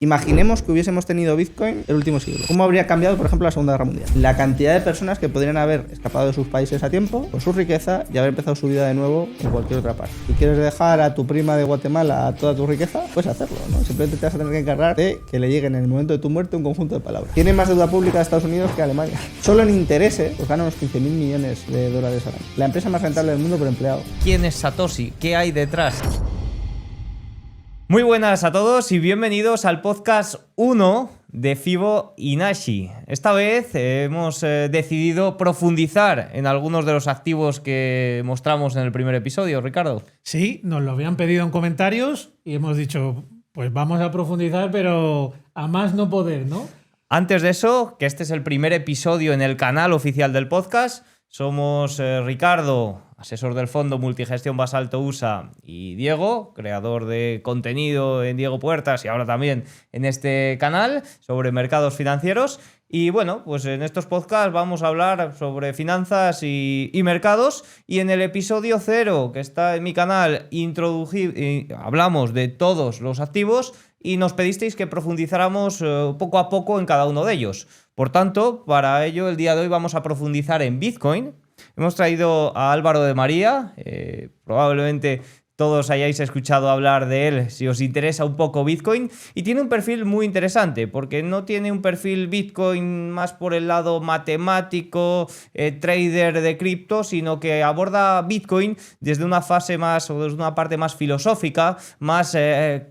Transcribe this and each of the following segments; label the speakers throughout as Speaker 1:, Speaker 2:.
Speaker 1: Imaginemos que hubiésemos tenido Bitcoin el último siglo. ¿Cómo habría cambiado, por ejemplo, la Segunda Guerra Mundial? La cantidad de personas que podrían haber escapado de sus países a tiempo, con su riqueza, y haber empezado su vida de nuevo en cualquier otra parte. Si quieres dejar a tu prima de Guatemala toda tu riqueza, puedes hacerlo, ¿no? Simplemente te vas a tener que encargar de que le lleguen en el momento de tu muerte un conjunto de palabras. Tiene más deuda pública de Estados Unidos que Alemania. Solo en intereses, pues ganan unos 15.000 millones de dólares al año. La empresa más rentable del mundo por empleado.
Speaker 2: ¿Quién es Satoshi? ¿Qué hay detrás? Muy buenas a todos y bienvenidos al podcast 1 de Fibo y Nashi. Esta vez hemos decidido profundizar en algunos de los activos que mostramos en el primer episodio, Ricardo.
Speaker 3: Sí, nos lo habían pedido en comentarios y hemos dicho, pues vamos a profundizar, pero a más no poder, ¿no?
Speaker 2: Antes de eso, que este es el primer episodio en el canal oficial del podcast, somos Ricardo, asesor del fondo Multigestión Basalto USA, y Diego, creador de contenido en Diego Puertas y ahora también en este canal sobre mercados financieros. Y bueno, pues en estos podcasts vamos a hablar sobre finanzas y mercados. Y en el episodio 0, que está en mi canal, hablamos de todos los activos y nos pedisteis que profundizáramos poco a poco en cada uno de ellos. Por tanto, para ello el día de hoy vamos a profundizar en Bitcoin. Hemos traído a Álvaro de María, probablemente todos hayáis escuchado hablar de él si os interesa un poco Bitcoin, y tiene un perfil muy interesante porque no tiene un perfil Bitcoin más por el lado matemático, trader de cripto, sino que aborda Bitcoin desde una fase más o desde una parte más filosófica, más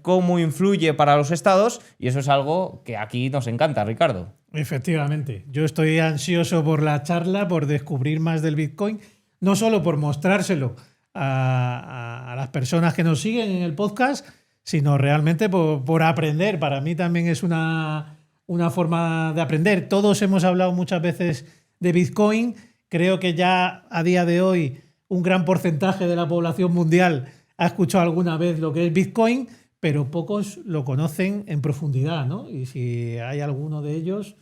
Speaker 2: cómo influye para los estados, y eso es algo que aquí nos encanta, Ricardo.
Speaker 3: Efectivamente, yo estoy ansioso por la charla, por descubrir más del Bitcoin, no solo por mostrárselo a las personas que nos siguen en el podcast, sino realmente por aprender. Para mí también es una forma de aprender. Todos hemos hablado muchas veces de Bitcoin. Creo que ya a día de hoy un gran porcentaje de la población mundial ha escuchado alguna vez lo que es Bitcoin, pero pocos lo conocen en profundidad, ¿no? Y si hay alguno de ellos,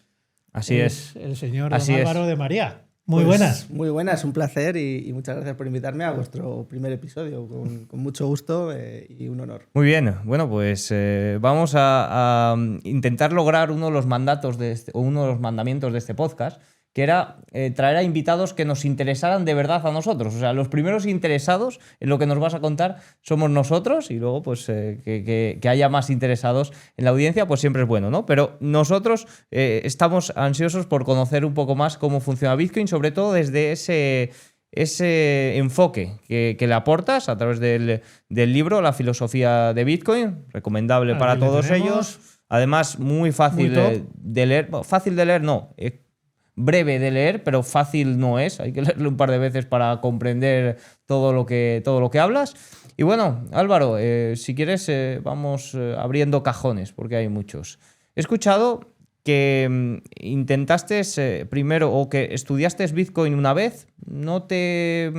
Speaker 2: así es
Speaker 3: el señor
Speaker 2: Así
Speaker 3: Álvaro de María. Muy
Speaker 1: Pues,
Speaker 3: buenas.
Speaker 1: Muy buenas, un placer y muchas gracias por invitarme a vuestro primer episodio. Con mucho gusto y un honor.
Speaker 2: Muy bien, bueno, pues vamos a intentar lograr uno de los mandatos uno de los mandamientos de este podcast, que era traer a invitados que nos interesaran de verdad a nosotros. O sea, los primeros interesados en lo que nos vas a contar somos nosotros, y luego pues que haya más interesados en la audiencia, pues siempre es bueno, ¿no? Pero nosotros estamos ansiosos por conocer un poco más cómo funciona Bitcoin, sobre todo desde ese enfoque que le aportas a través del libro La filosofía de Bitcoin, recomendable para todos ellos. Además, muy fácil de leer. Fácil de leer no, breve de leer, pero fácil no es. Hay que leerlo un par de veces para comprender todo lo que hablas. Y bueno, Álvaro, si quieres vamos abriendo cajones, porque hay muchos. He escuchado que intentaste primero, o que estudiaste Bitcoin una vez, no te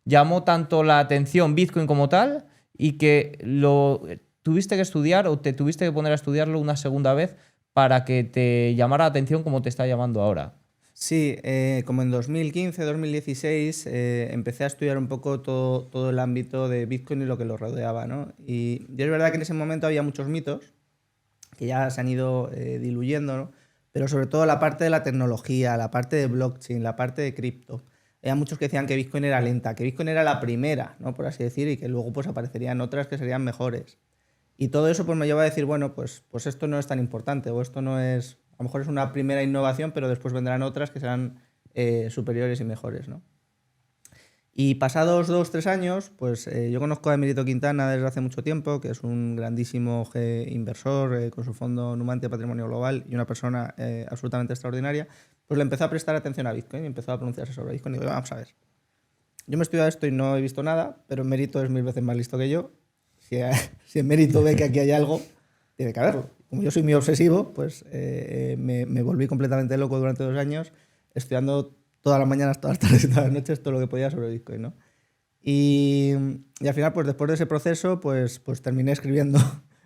Speaker 2: llamó tanto la atención Bitcoin como tal, y que lo tuviste que estudiar o te tuviste que poner a estudiarlo una segunda vez para que te llamara la atención como te está llamando ahora.
Speaker 1: Sí, como en 2015, 2016 empecé a estudiar un poco todo el ámbito de Bitcoin y lo que lo rodeaba, ¿no? Y es verdad que en ese momento había muchos mitos que ya se han ido diluyendo, ¿no? Pero sobre todo la parte de la tecnología, la parte de blockchain, la parte de cripto. Había muchos que decían que Bitcoin era lenta, que Bitcoin era la primera, ¿no? Por así decir, y que luego pues aparecerían otras que serían mejores. Y todo eso pues me lleva a decir, bueno, pues esto no es tan importante, o esto no es... A lo mejor es una primera innovación, pero después vendrán otras que serán superiores y mejores, ¿no? Y pasados 2-3 años, pues yo conozco a Emérito Quintana desde hace mucho tiempo, que es un grandísimo inversor con su fondo Numante Patrimonio Global y una persona absolutamente extraordinaria. Pues le empezó a prestar atención a Bitcoin y empezó a pronunciarse sobre Bitcoin. Y digo, vamos a ver, yo me he estudiado esto y no he visto nada, pero Emérito es 1000 veces más listo que yo. Si Emérito ve que aquí hay algo, tiene que haberlo. Como yo soy muy obsesivo, pues me volví completamente loco durante 2 años estudiando todas las mañanas, todas las tardes y todas las noches todo lo que podía sobre Bitcoin, ¿no? Y al final, pues después de ese proceso, pues terminé escribiendo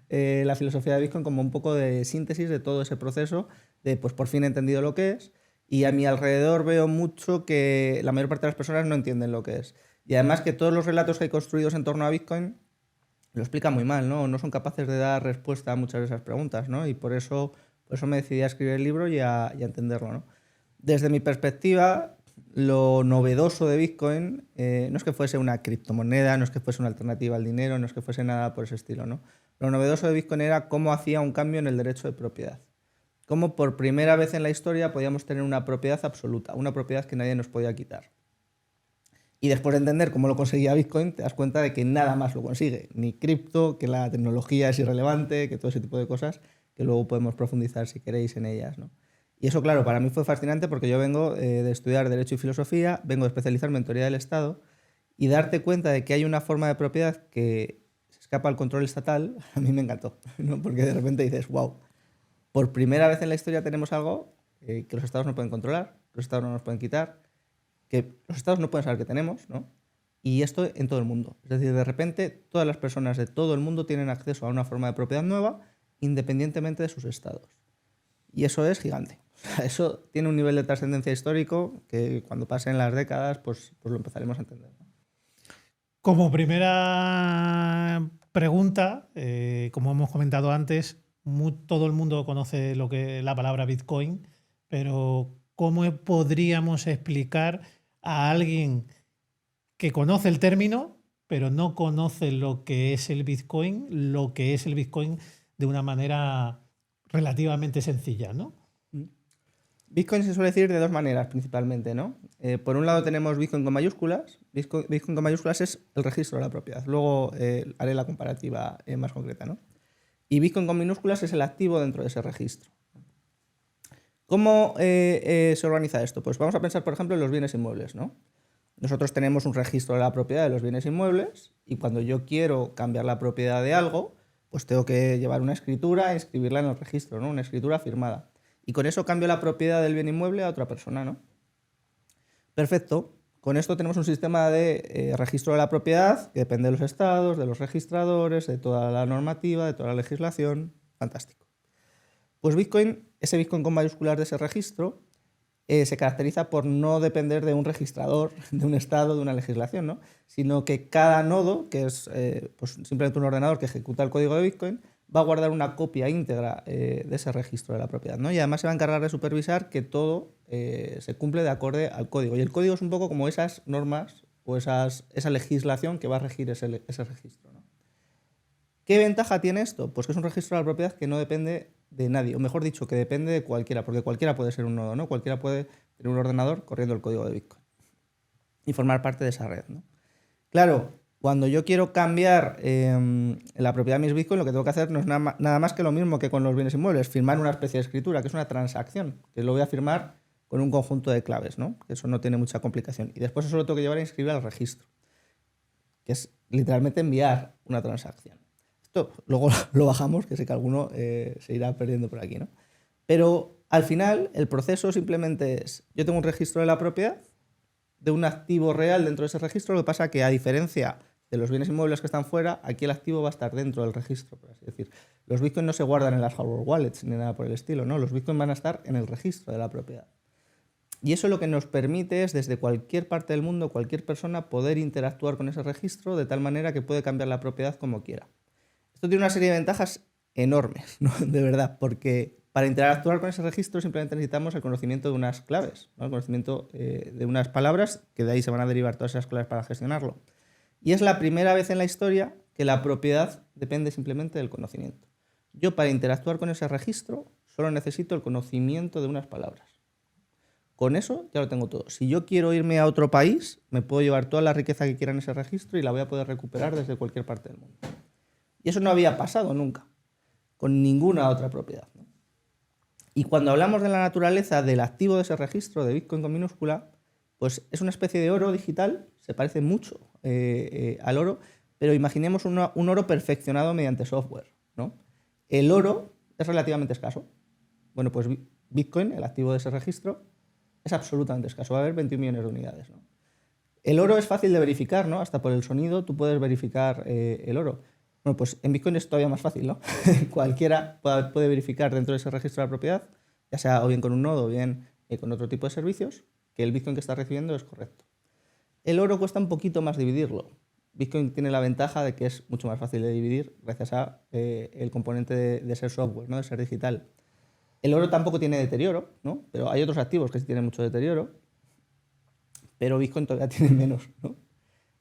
Speaker 1: la filosofía de Bitcoin como un poco de síntesis de todo ese proceso, de pues por fin he entendido lo que es, y a mi alrededor veo mucho que la mayor parte de las personas no entienden lo que es. Y además que todos los relatos que hay construidos en torno a Bitcoin lo explica muy mal, ¿no? No son capaces de dar respuesta a muchas de esas preguntas, ¿no? Y por eso me decidí a escribir el libro y a entenderlo, ¿no? Desde mi perspectiva, lo novedoso de Bitcoin no es que fuese una criptomoneda, no es que fuese una alternativa al dinero, no es que fuese nada por ese estilo, ¿no? Lo novedoso de Bitcoin era cómo hacía un cambio en el derecho de propiedad. Cómo por primera vez en la historia podíamos tener una propiedad absoluta, una propiedad que nadie nos podía quitar. Y después de entender cómo lo conseguía Bitcoin, te das cuenta de que nada más lo consigue. Ni cripto, que la tecnología es irrelevante, que todo ese tipo de cosas, que luego podemos profundizar si queréis en ellas, ¿no? Y eso, claro, para mí fue fascinante porque yo vengo de estudiar Derecho y Filosofía, vengo de especializarme en Teoría del Estado, y darte cuenta de que hay una forma de propiedad que se escapa al control estatal, a mí me encantó, ¿no? Porque de repente dices, wow, por primera vez en la historia tenemos algo que los estados no pueden controlar, que los estados no nos pueden quitar, que los estados no pueden saber que tenemos, ¿no? Y esto en todo el mundo. Es decir, de repente todas las personas de todo el mundo tienen acceso a una forma de propiedad nueva independientemente de sus estados. Y eso es gigante. Eso tiene un nivel de trascendencia histórico que cuando pasen las décadas pues lo empezaremos a entender, ¿no?
Speaker 3: Como primera pregunta, como hemos comentado antes, todo el mundo conoce la palabra Bitcoin, pero ¿cómo podríamos explicar a alguien que conoce el término, pero no conoce lo que es el Bitcoin de una manera relativamente sencilla, ¿no?
Speaker 1: Bitcoin se suele decir de dos maneras principalmente, ¿no? Por un lado tenemos Bitcoin con mayúsculas. Bitcoin con mayúsculas es el registro de la propiedad. Luego haré la comparativa más concreta, ¿no? Y Bitcoin con minúsculas es el activo dentro de ese registro. ¿Cómo se organiza esto? Pues vamos a pensar, por ejemplo, en los bienes inmuebles, ¿no? Nosotros tenemos un registro de la propiedad de los bienes inmuebles y cuando yo quiero cambiar la propiedad de algo, pues tengo que llevar una escritura e inscribirla en el registro, ¿no? Una escritura firmada. Y con eso cambio la propiedad del bien inmueble a otra persona, ¿no? Perfecto. Con esto tenemos un sistema de registro de la propiedad que depende de los estados, de los registradores, de toda la normativa, de toda la legislación. Fantástico. Pues Bitcoin, ese Bitcoin con mayúsculas de ese registro, se caracteriza por no depender de un registrador, de un estado, de una legislación, ¿no? Sino que cada nodo, que es pues simplemente un ordenador que ejecuta el código de Bitcoin, va a guardar una copia íntegra de ese registro de la propiedad, ¿no? Y además se va a encargar de supervisar que todo se cumple de acorde al código. Y el código es un poco como esas normas o esa legislación que va a regir ese registro, ¿no? ¿Qué ventaja tiene esto? Pues que es un registro de la propiedad que no depende de nadie, o mejor dicho, que depende de cualquiera, porque cualquiera puede ser un nodo, ¿no? Cualquiera puede tener un ordenador corriendo el código de Bitcoin y formar parte de esa red, ¿no? Claro, cuando yo quiero cambiar la propiedad de mis Bitcoin, lo que tengo que hacer no es nada más que lo mismo que con los bienes inmuebles, firmar una especie de escritura, que es una transacción, que lo voy a firmar con un conjunto de claves, ¿no? Que eso no tiene mucha complicación. Y después eso lo tengo que llevar a inscribir al registro, que es literalmente enviar una transacción. Esto luego lo bajamos, que sé que alguno se irá perdiendo por aquí, ¿no? Pero al final el proceso simplemente es, yo tengo un registro de la propiedad, de un activo real dentro de ese registro, lo que pasa que a diferencia de los bienes inmuebles que están fuera, aquí el activo va a estar dentro del registro, por así decir. Los Bitcoin no se guardan en las hardware wallets ni nada por el estilo, ¿no? Los Bitcoin van a estar en el registro de la propiedad. Y eso lo que nos permite es, desde cualquier parte del mundo, cualquier persona, poder interactuar con ese registro de tal manera que puede cambiar la propiedad como quiera. Esto tiene una serie de ventajas enormes, ¿no? De verdad, porque para interactuar con ese registro simplemente necesitamos el conocimiento de unas claves, ¿no? El conocimiento de unas palabras, que de ahí se van a derivar todas esas claves para gestionarlo. Y es la primera vez en la historia que la propiedad depende simplemente del conocimiento. Yo, para interactuar con ese registro, solo necesito el conocimiento de unas palabras. Con eso ya lo tengo todo. Si yo quiero irme a otro país, me puedo llevar toda la riqueza que quiera en ese registro y la voy a poder recuperar desde cualquier parte del mundo. Y eso no había pasado nunca, con ninguna otra propiedad, ¿no? Y cuando hablamos de la naturaleza del activo de ese registro, de Bitcoin con minúscula, pues es una especie de oro digital, se parece mucho al oro, pero imaginemos un oro perfeccionado mediante software, ¿no? El oro es relativamente escaso. Bueno, pues Bitcoin, el activo de ese registro, es absolutamente escaso. Va a haber 21 millones de unidades, ¿no? El oro es fácil de verificar, ¿no? Hasta por el sonido tú puedes verificar el oro. Bueno, pues en Bitcoin es todavía más fácil, ¿no? Cualquiera puede verificar dentro de ese registro de la propiedad, ya sea o bien con un nodo o bien con otro tipo de servicios, que el Bitcoin que está recibiendo es correcto. El oro cuesta un poquito más dividirlo. Bitcoin tiene la ventaja de que es mucho más fácil de dividir gracias a el componente de ser software, ¿no? De ser digital. El oro tampoco tiene deterioro, ¿no? Pero hay otros activos que sí tienen mucho deterioro, pero Bitcoin todavía tiene menos, ¿no?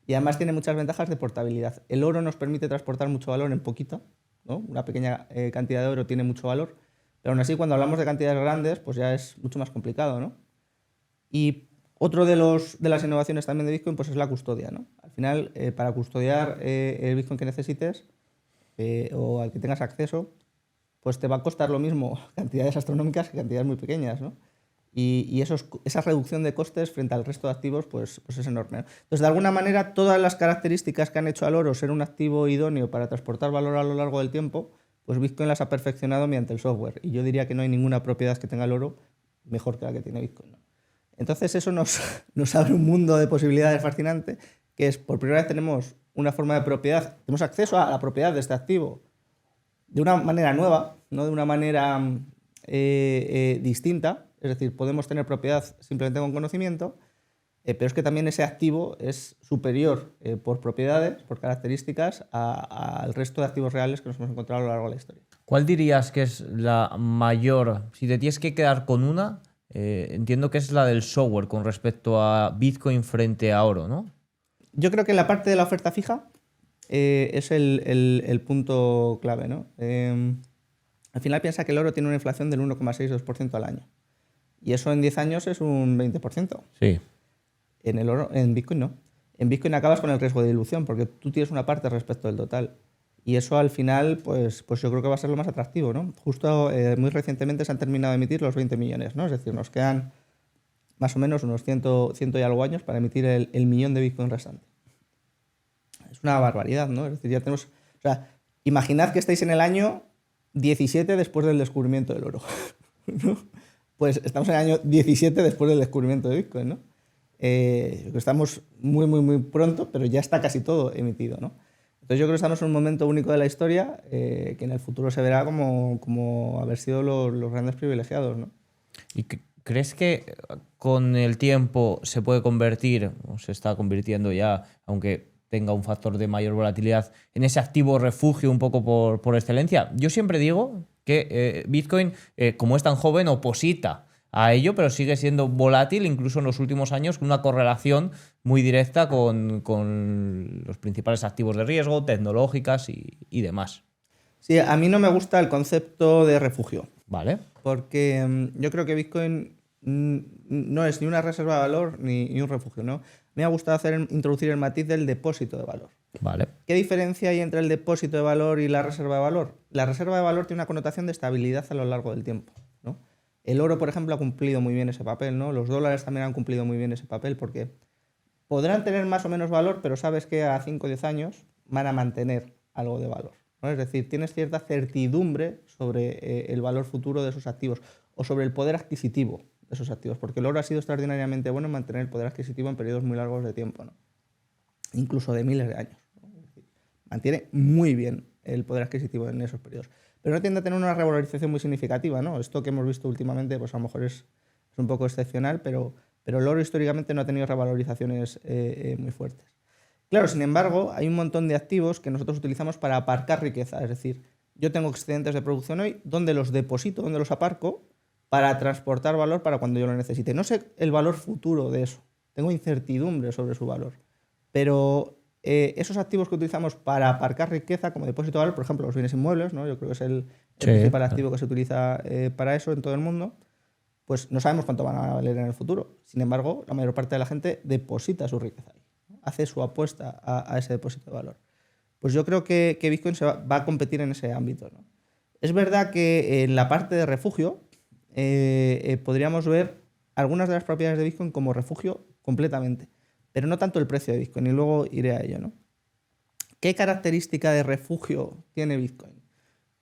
Speaker 1: Y además tiene muchas ventajas de portabilidad. El oro nos permite transportar mucho valor en poquito, ¿no? Una pequeña cantidad de oro tiene mucho valor, pero aún así cuando hablamos de cantidades grandes, pues ya es mucho más complicado, ¿no? Y otro de las innovaciones también de Bitcoin pues es la custodia, ¿no? Al final, para custodiar el Bitcoin que necesites o al que tengas acceso, pues te va a costar lo mismo cantidades astronómicas que cantidades muy pequeñas, ¿no? Y esa reducción de costes frente al resto de activos pues es enorme, ¿no? Entonces, de alguna manera, todas las características que han hecho al oro ser un activo idóneo para transportar valor a lo largo del tiempo, pues Bitcoin las ha perfeccionado mediante el software. Y yo diría que no hay ninguna propiedad que tenga el oro mejor que la que tiene Bitcoin, ¿no? Entonces, eso nos abre un mundo de posibilidades fascinante, que es, por primera vez tenemos una forma de propiedad, tenemos acceso a la propiedad de este activo de una manera nueva, no de una manera distinta. Es decir, podemos tener propiedad simplemente con conocimiento, pero es que también ese activo es superior por propiedades, por características, al resto de activos reales que nos hemos encontrado a lo largo de la historia.
Speaker 2: ¿Cuál dirías que es la mayor? Si te tienes que quedar con una, entiendo que es la del software con respecto a Bitcoin frente a oro, ¿no?
Speaker 1: Yo creo que la parte de la oferta fija es el punto clave, ¿no? Al final piensa que el oro tiene una inflación del 1,62% al año. Y eso en 10 años es un 20%.
Speaker 2: Sí.
Speaker 1: En Bitcoin no. En Bitcoin acabas con el riesgo de dilución porque tú tienes una parte respecto del total. Y eso al final, pues yo creo que va a ser lo más atractivo, ¿no? Justo muy recientemente se han terminado de emitir los 20 millones, ¿no? Es decir, nos quedan más o menos unos 100 y algo años para emitir el millón de Bitcoin restante. Es una barbaridad, ¿no? Es decir, ya tenemos... O sea, imaginad que estáis en el año 17 después del descubrimiento del oro, ¿no? Pues estamos en el año 17 después del descubrimiento de Bitcoin, ¿no? Estamos muy pronto, pero ya está casi todo emitido, ¿no? Entonces yo creo que estamos en un momento único de la historia que en el futuro se verá como haber sido los grandes privilegiados, ¿no?
Speaker 2: ¿Y crees que con el tiempo se puede convertir, o se está convirtiendo ya, aunque tenga un factor de mayor volatilidad, en ese activo refugio un poco por excelencia? Yo siempre digo que Bitcoin, como es tan joven, oposita a ello, pero sigue siendo volátil, incluso en los últimos años, con una correlación muy directa con los principales activos de riesgo, tecnológicas y demás.
Speaker 1: Sí, a mí no me gusta el concepto de refugio.
Speaker 2: Vale.
Speaker 1: Porque yo creo que Bitcoin no es ni una reserva de valor ni un refugio, ¿no? Me ha gustado introducir el matiz del depósito de valor.
Speaker 2: Vale.
Speaker 1: ¿Qué diferencia hay entre el depósito de valor y la reserva de valor? La reserva de valor tiene una connotación de estabilidad a lo largo del tiempo, ¿no? El oro, por ejemplo, ha cumplido muy bien ese papel, ¿no? Los dólares también han cumplido muy bien ese papel porque podrán tener más o menos valor, pero sabes que a 5 o 10 años van a mantener algo de valor, ¿no? Es decir, tienes cierta certidumbre sobre el valor futuro de esos activos o sobre el poder adquisitivo de esos activos, porque el oro ha sido extraordinariamente bueno en mantener el poder adquisitivo en periodos muy largos de tiempo, ¿no? Incluso de miles de años, ¿no? Es decir, mantiene muy bien el poder adquisitivo en esos periodos, pero no tiende a tener una revalorización muy significativa, ¿no? Esto que hemos visto últimamente, pues a lo mejor es un poco excepcional, pero el oro históricamente no ha tenido revalorizaciones muy fuertes. Claro, sin embargo, hay un montón de activos que nosotros utilizamos para aparcar riqueza, es decir, yo tengo excedentes de producción hoy, ¿dónde los deposito, dónde los aparco? Para transportar valor para cuando yo lo necesite. No sé el valor futuro de eso, tengo incertidumbre sobre su valor, pero esos activos que utilizamos para aparcar riqueza como depósito de valor, por ejemplo, los bienes inmuebles, ¿no? Yo creo que es el principal activo que se utiliza para eso en todo el mundo, pues no sabemos cuánto van a valer en el futuro. Sin embargo, la mayor parte de la gente deposita su riqueza ahí, ¿no? Hace su apuesta a ese depósito de valor. Pues yo creo que Bitcoin va a competir en ese ámbito, ¿no? Es verdad que en la parte de refugio podríamos ver algunas de las propiedades de Bitcoin como refugio completamente, pero no tanto el precio de Bitcoin, y luego iré a ello, ¿no? ¿Qué característica de refugio tiene Bitcoin?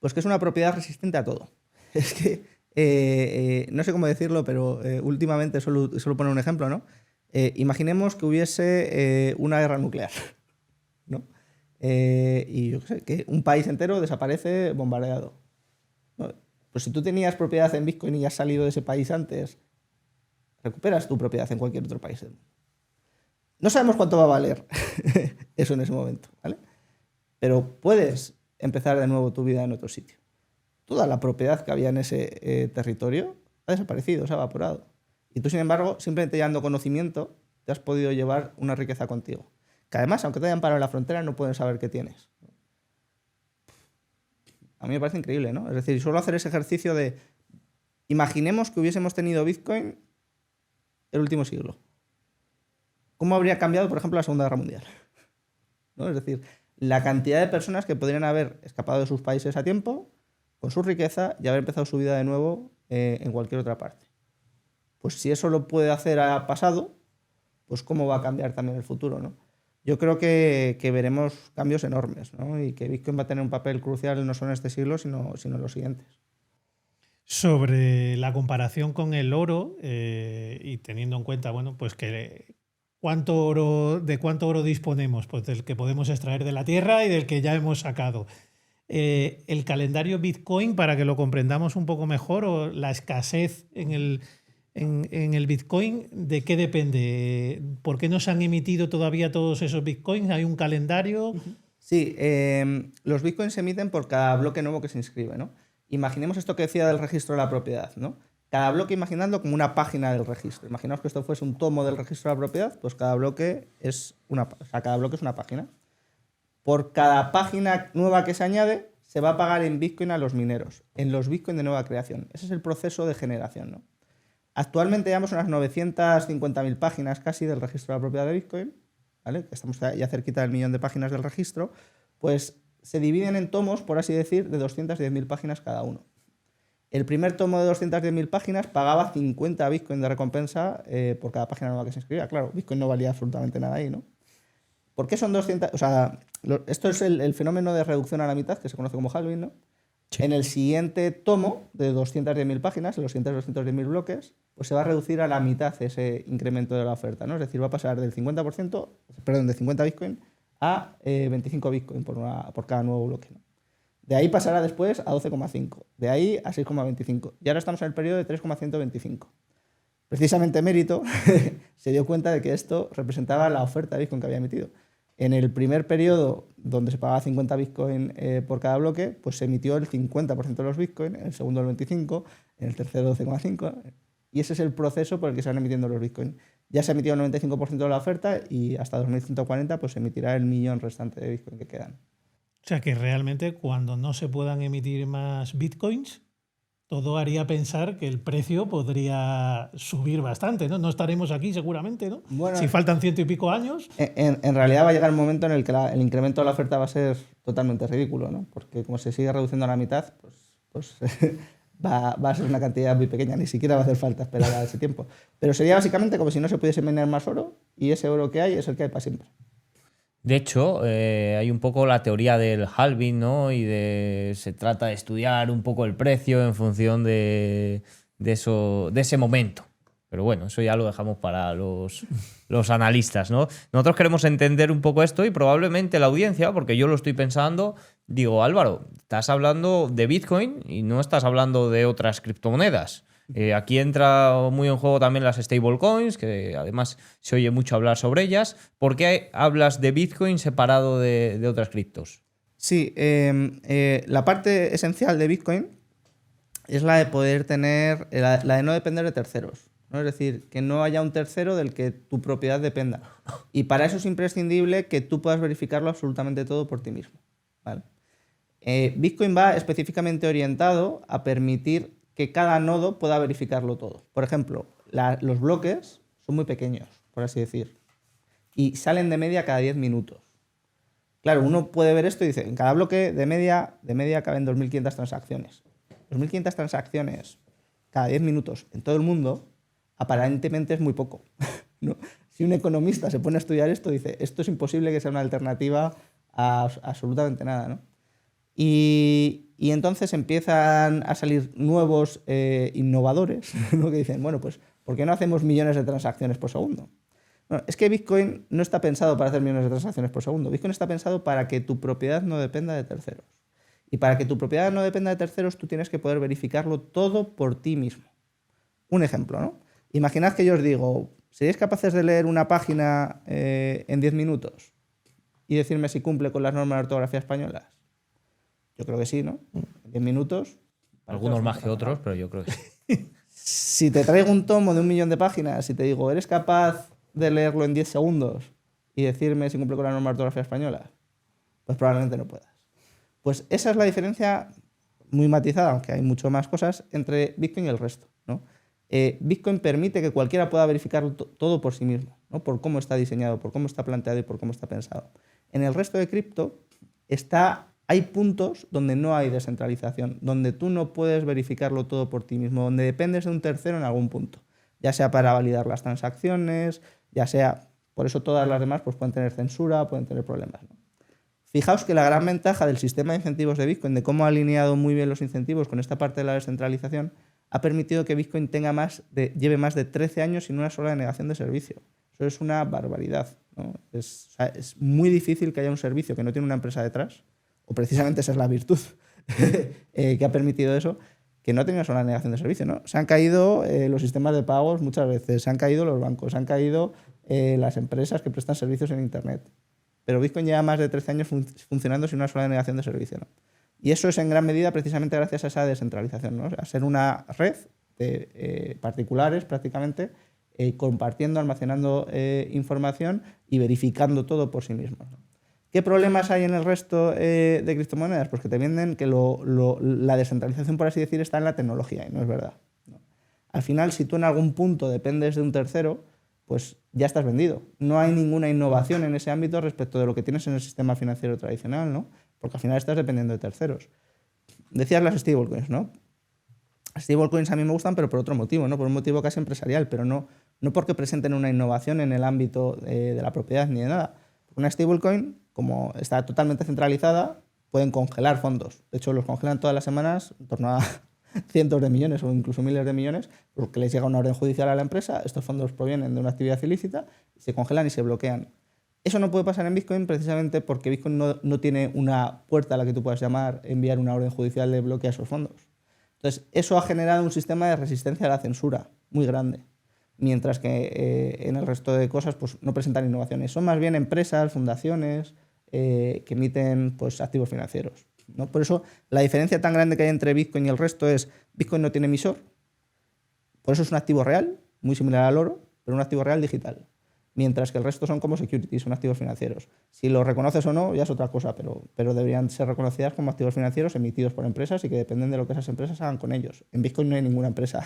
Speaker 1: Pues que es una propiedad resistente a todo. Es que, no sé cómo decirlo, pero últimamente suelo poner un ejemplo, ¿no? Imaginemos que hubiese una guerra nuclear, ¿no? Y yo qué sé, que un país entero desaparece bombardeado, ¿no? Pues si tú tenías propiedad en Bitcoin y has salido de ese país antes, recuperas tu propiedad en cualquier otro país del mundo. No sabemos cuánto va a valer eso en ese momento, ¿vale? Pero puedes empezar de nuevo tu vida en otro sitio. Toda la propiedad que había en ese territorio ha desaparecido, se ha evaporado. Y tú, sin embargo, simplemente llevando conocimiento, te has podido llevar una riqueza contigo. Que además, aunque te hayan parado en la frontera, no pueden saber qué tienes. A mí me parece increíble, ¿no? Es decir, solo hacer ese ejercicio de... Imaginemos que hubiésemos tenido Bitcoin el último siglo. ¿Cómo habría cambiado, por ejemplo, la Segunda Guerra Mundial? ¿No? Es decir, la cantidad de personas que podrían haber escapado de sus países a tiempo, con su riqueza, y haber empezado su vida de nuevo en cualquier otra parte. Pues si eso lo puede hacer a pasado, pues cómo va a cambiar también el futuro, ¿no? Yo creo que veremos cambios enormes, ¿no? Y que Bitcoin va a tener un papel crucial no solo en este siglo, sino en los siguientes.
Speaker 3: Sobre la comparación con el oro y teniendo en cuenta, bueno, pues que ¿de cuánto oro disponemos? Pues del que podemos extraer de la tierra y del que ya hemos sacado. El calendario Bitcoin, para que lo comprendamos un poco mejor, o la escasez en el Bitcoin, ¿de qué depende? ¿Por qué no se han emitido todavía todos esos Bitcoins? ¿Hay un calendario?
Speaker 1: Sí, los Bitcoins se emiten por cada bloque nuevo que se inscribe, ¿no? Imaginemos esto que decía del registro de la propiedad, ¿no? Cada bloque imaginando como una página del registro. Imaginaos que esto fuese un tomo del registro de la propiedad, pues cada bloque es una página. Por cada página nueva que se añade, se va a pagar en Bitcoin a los mineros, en los Bitcoin de nueva creación. Ese es el proceso de generación, ¿no? Actualmente llevamos unas 950.000 páginas casi del registro de la propiedad de Bitcoin, ¿vale? Que estamos ya cerquita del 1.000.000 de páginas del registro, pues se dividen en tomos, por así decir, de 210.000 páginas cada uno. El primer tomo de 210.000 páginas pagaba 50 Bitcoin de recompensa por cada página nueva que se inscribía. Claro, Bitcoin no valía absolutamente nada ahí, ¿no? ¿Por qué son 200? O sea, esto es el fenómeno de reducción a la mitad, que se conoce como halving, ¿no? Sí. En el siguiente tomo de 210.000 páginas, en los siguientes 210.000 bloques, pues se va a reducir a la mitad ese incremento de la oferta, ¿no? Es decir, va a pasar del 50%, perdón, de 50 Bitcoin a 25 Bitcoin por cada nuevo bloque, ¿no? De ahí pasará después a 12,5, de ahí a 6,25. Y ahora estamos en el periodo de 3,125. Precisamente Mérito se dio cuenta de que esto representaba la oferta de Bitcoin que había emitido. En el primer periodo, donde se pagaba 50 Bitcoin por cada bloque, pues se emitió el 50% de los Bitcoin, en el segundo el 25%, en el tercero 12,5%. Y ese es el proceso por el que se van emitiendo los Bitcoin. Ya se ha emitido el 95% de la oferta y hasta 2140 pues se emitirá el 1.000.000 restante de Bitcoin que quedan.
Speaker 3: O sea que realmente cuando no se puedan emitir más Bitcoins, todo haría pensar que el precio podría subir bastante, ¿no? No estaremos aquí seguramente, ¿no? Bueno, si faltan 100 y pico años.
Speaker 1: En realidad va a llegar el momento en el que el incremento de la oferta va a ser totalmente ridículo, ¿no? Porque como se sigue reduciendo a la mitad, pues va a ser una cantidad muy pequeña, ni siquiera va a hacer falta esperar a ese tiempo. Pero sería básicamente como si no se pudiese minar más oro y ese oro que hay es el que hay para siempre.
Speaker 2: De hecho, hay un poco la teoría del halving, ¿no? Y se trata de estudiar un poco el precio en función de ese momento. Pero bueno, eso ya lo dejamos para los analistas, ¿no? Nosotros queremos entender un poco esto y probablemente la audiencia, porque yo lo estoy pensando, digo, Álvaro, estás hablando de Bitcoin y no estás hablando de otras criptomonedas. Aquí entra muy en juego también las stablecoins, que además se oye mucho hablar sobre ellas. ¿Por qué hablas de Bitcoin separado de otras criptos?
Speaker 1: Sí, la parte esencial de Bitcoin es la de poder tener, la de no depender de terceros, ¿no? Es decir, que no haya un tercero del que tu propiedad dependa. Y para eso es imprescindible que tú puedas verificarlo absolutamente todo por ti mismo, ¿vale? Bitcoin va específicamente orientado a permitir que cada nodo pueda verificarlo todo. Por ejemplo, los bloques son muy pequeños, por así decir, y salen de media cada 10 minutos. Claro, uno puede ver esto y dice, en cada bloque de media caben 2.500 transacciones. 2.500 transacciones cada 10 minutos en todo el mundo, aparentemente es muy poco, ¿no? Si un economista se pone a estudiar esto, dice, esto es imposible que sea una alternativa a absolutamente nada, ¿no? Y entonces empiezan a salir nuevos innovadores, ¿no? Que dicen, bueno, pues, ¿por qué no hacemos millones de transacciones por segundo? Bueno, es que Bitcoin no está pensado para hacer millones de transacciones por segundo. Bitcoin está pensado para que tu propiedad no dependa de terceros. Y para que tu propiedad no dependa de terceros, tú tienes que poder verificarlo todo por ti mismo. Un ejemplo, ¿no? Imaginad que yo os digo, ¿Seríais capaces de leer una página en 10 minutos y decirme si cumple con las normas de ortografía españolas? Yo creo que sí, ¿no? En 10 minutos.
Speaker 2: Algunos más que otros, pero yo creo que sí.
Speaker 1: Si te traigo un tomo de 1 millón de páginas y te digo, ¿eres capaz de leerlo en 10 segundos y decirme si cumple con la norma de ortografía española? Pues probablemente no puedas. Pues esa es la diferencia muy matizada, aunque hay mucho más cosas, entre Bitcoin y el resto, ¿no? Bitcoin permite que cualquiera pueda verificar todo por sí mismo, ¿no? Por cómo está diseñado, por cómo está planteado y por cómo está pensado. En el resto de cripto hay puntos donde no hay descentralización, donde tú no puedes verificarlo todo por ti mismo, donde dependes de un tercero en algún punto, ya sea para validar las transacciones, ya sea... Por eso todas las demás pues, pueden tener censura, pueden tener problemas, ¿no? Fijaos que la gran ventaja del sistema de incentivos de Bitcoin, de cómo ha alineado muy bien los incentivos con esta parte de la descentralización, ha permitido que Bitcoin lleve más de 13 años sin una sola denegación de servicio. Eso es una barbaridad, ¿no? Es muy difícil que haya un servicio que no tiene una empresa detrás, o precisamente esa es la virtud que ha permitido eso, que no tenga sola denegación de servicio, ¿no? Se han caído los sistemas de pagos muchas veces, se han caído los bancos, se han caído las empresas que prestan servicios en Internet. Pero Bitcoin lleva más de 13 años funcionando sin una sola denegación de servicio, ¿no? Y eso es en gran medida precisamente gracias a esa descentralización, ¿no? A ser una red de particulares prácticamente, compartiendo, almacenando información y verificando todo por sí mismos, ¿no? ¿Qué problemas hay en el resto de criptomonedas? Pues que te venden que la descentralización, por así decir, está en la tecnología, y no es verdad, ¿no? Al final, si tú en algún punto dependes de un tercero, pues ya estás vendido. No hay ninguna innovación en ese ámbito respecto de lo que tienes en el sistema financiero tradicional, ¿no? Porque al final estás dependiendo de terceros. Decías las stablecoins, ¿no? Las stablecoins a mí me gustan, pero por otro motivo, ¿no? Por un motivo casi empresarial, pero no porque presenten una innovación en el ámbito de la propiedad ni de nada. Una stablecoin, como está totalmente centralizada, pueden congelar fondos. De hecho, los congelan todas las semanas, en torno a cientos de millones o incluso miles de millones, porque les llega una orden judicial a la empresa, estos fondos provienen de una actividad ilícita, se congelan y se bloquean. Eso no puede pasar en Bitcoin precisamente porque Bitcoin no tiene una puerta a la que tú puedas llamar, enviar una orden judicial de bloquear esos fondos. Entonces, eso ha generado un sistema de resistencia a la censura muy grande, mientras que en el resto de cosas pues, no presentan innovaciones. Son más bien empresas, fundaciones que emiten pues, activos financieros, ¿no? Por eso la diferencia tan grande que hay entre Bitcoin y el resto es Bitcoin no tiene emisor, por eso es un activo real, muy similar al oro, pero un activo real digital. Mientras que el resto son como securities, son activos financieros. Si los reconoces o no, ya es otra cosa, pero deberían ser reconocidas como activos financieros emitidos por empresas y que dependen de lo que esas empresas hagan con ellos. En Bitcoin no hay ninguna empresa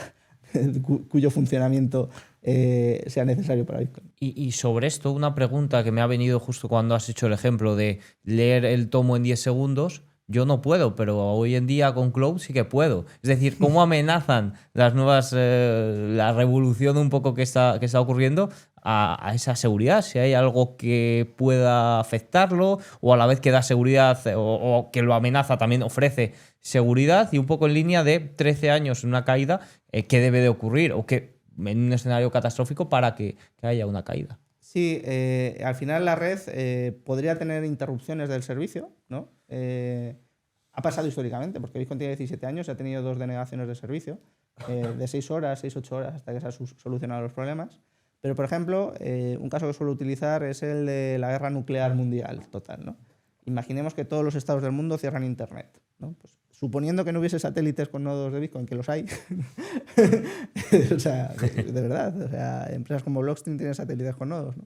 Speaker 1: cuyo funcionamiento sea necesario para Bitcoin.
Speaker 2: Y sobre esto, una pregunta que me ha venido justo cuando has hecho el ejemplo de leer el tomo en 10 segundos. Yo no puedo, pero hoy en día con Cloud sí que puedo. Es decir, ¿cómo amenazan las nuevas, la revolución un poco que está ocurriendo a esa seguridad? Si hay algo que pueda afectarlo o a la vez que da seguridad o que lo amenaza también ofrece seguridad, y un poco en línea de 13 años en una caída, ¿qué debe de ocurrir o qué en un escenario catastrófico para que haya una caída?
Speaker 1: Sí, al final la red podría tener interrupciones del servicio, ¿no? Ha pasado históricamente, porque Bitcoin tiene 17 años y ha tenido 2 denegaciones de servicio, de 6 horas, 6-8 horas, hasta que se han solucionado los problemas. Pero, por ejemplo, un caso que suelo utilizar es el de la guerra nuclear mundial total, ¿no? Imaginemos que todos los estados del mundo cierran Internet, ¿no? Pues, suponiendo que no hubiese satélites con nodos de Bitcoin, que los hay, o sea, de verdad, o sea, empresas como Blockstream tienen satélites con nodos, ¿no?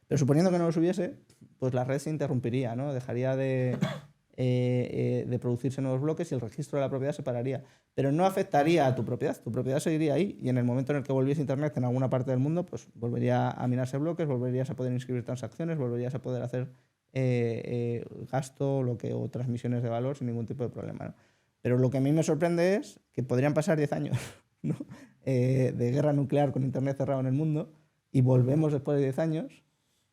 Speaker 1: Pero suponiendo que no los hubiese, pues la red se interrumpiría, ¿no? Dejaría de producirse nuevos bloques y el registro de la propiedad se pararía. Pero no afectaría a tu propiedad seguiría ahí, y en el momento en el que volviese Internet en alguna parte del mundo, pues volvería a minarse bloques, volverías a poder inscribir transacciones, volverías a poder hacer gasto o transmisiones de valor sin ningún tipo de problema, ¿no? Pero lo que a mí me sorprende es que podrían pasar 10 años, ¿no? De guerra nuclear con Internet cerrado en el mundo, y volvemos después de 10 años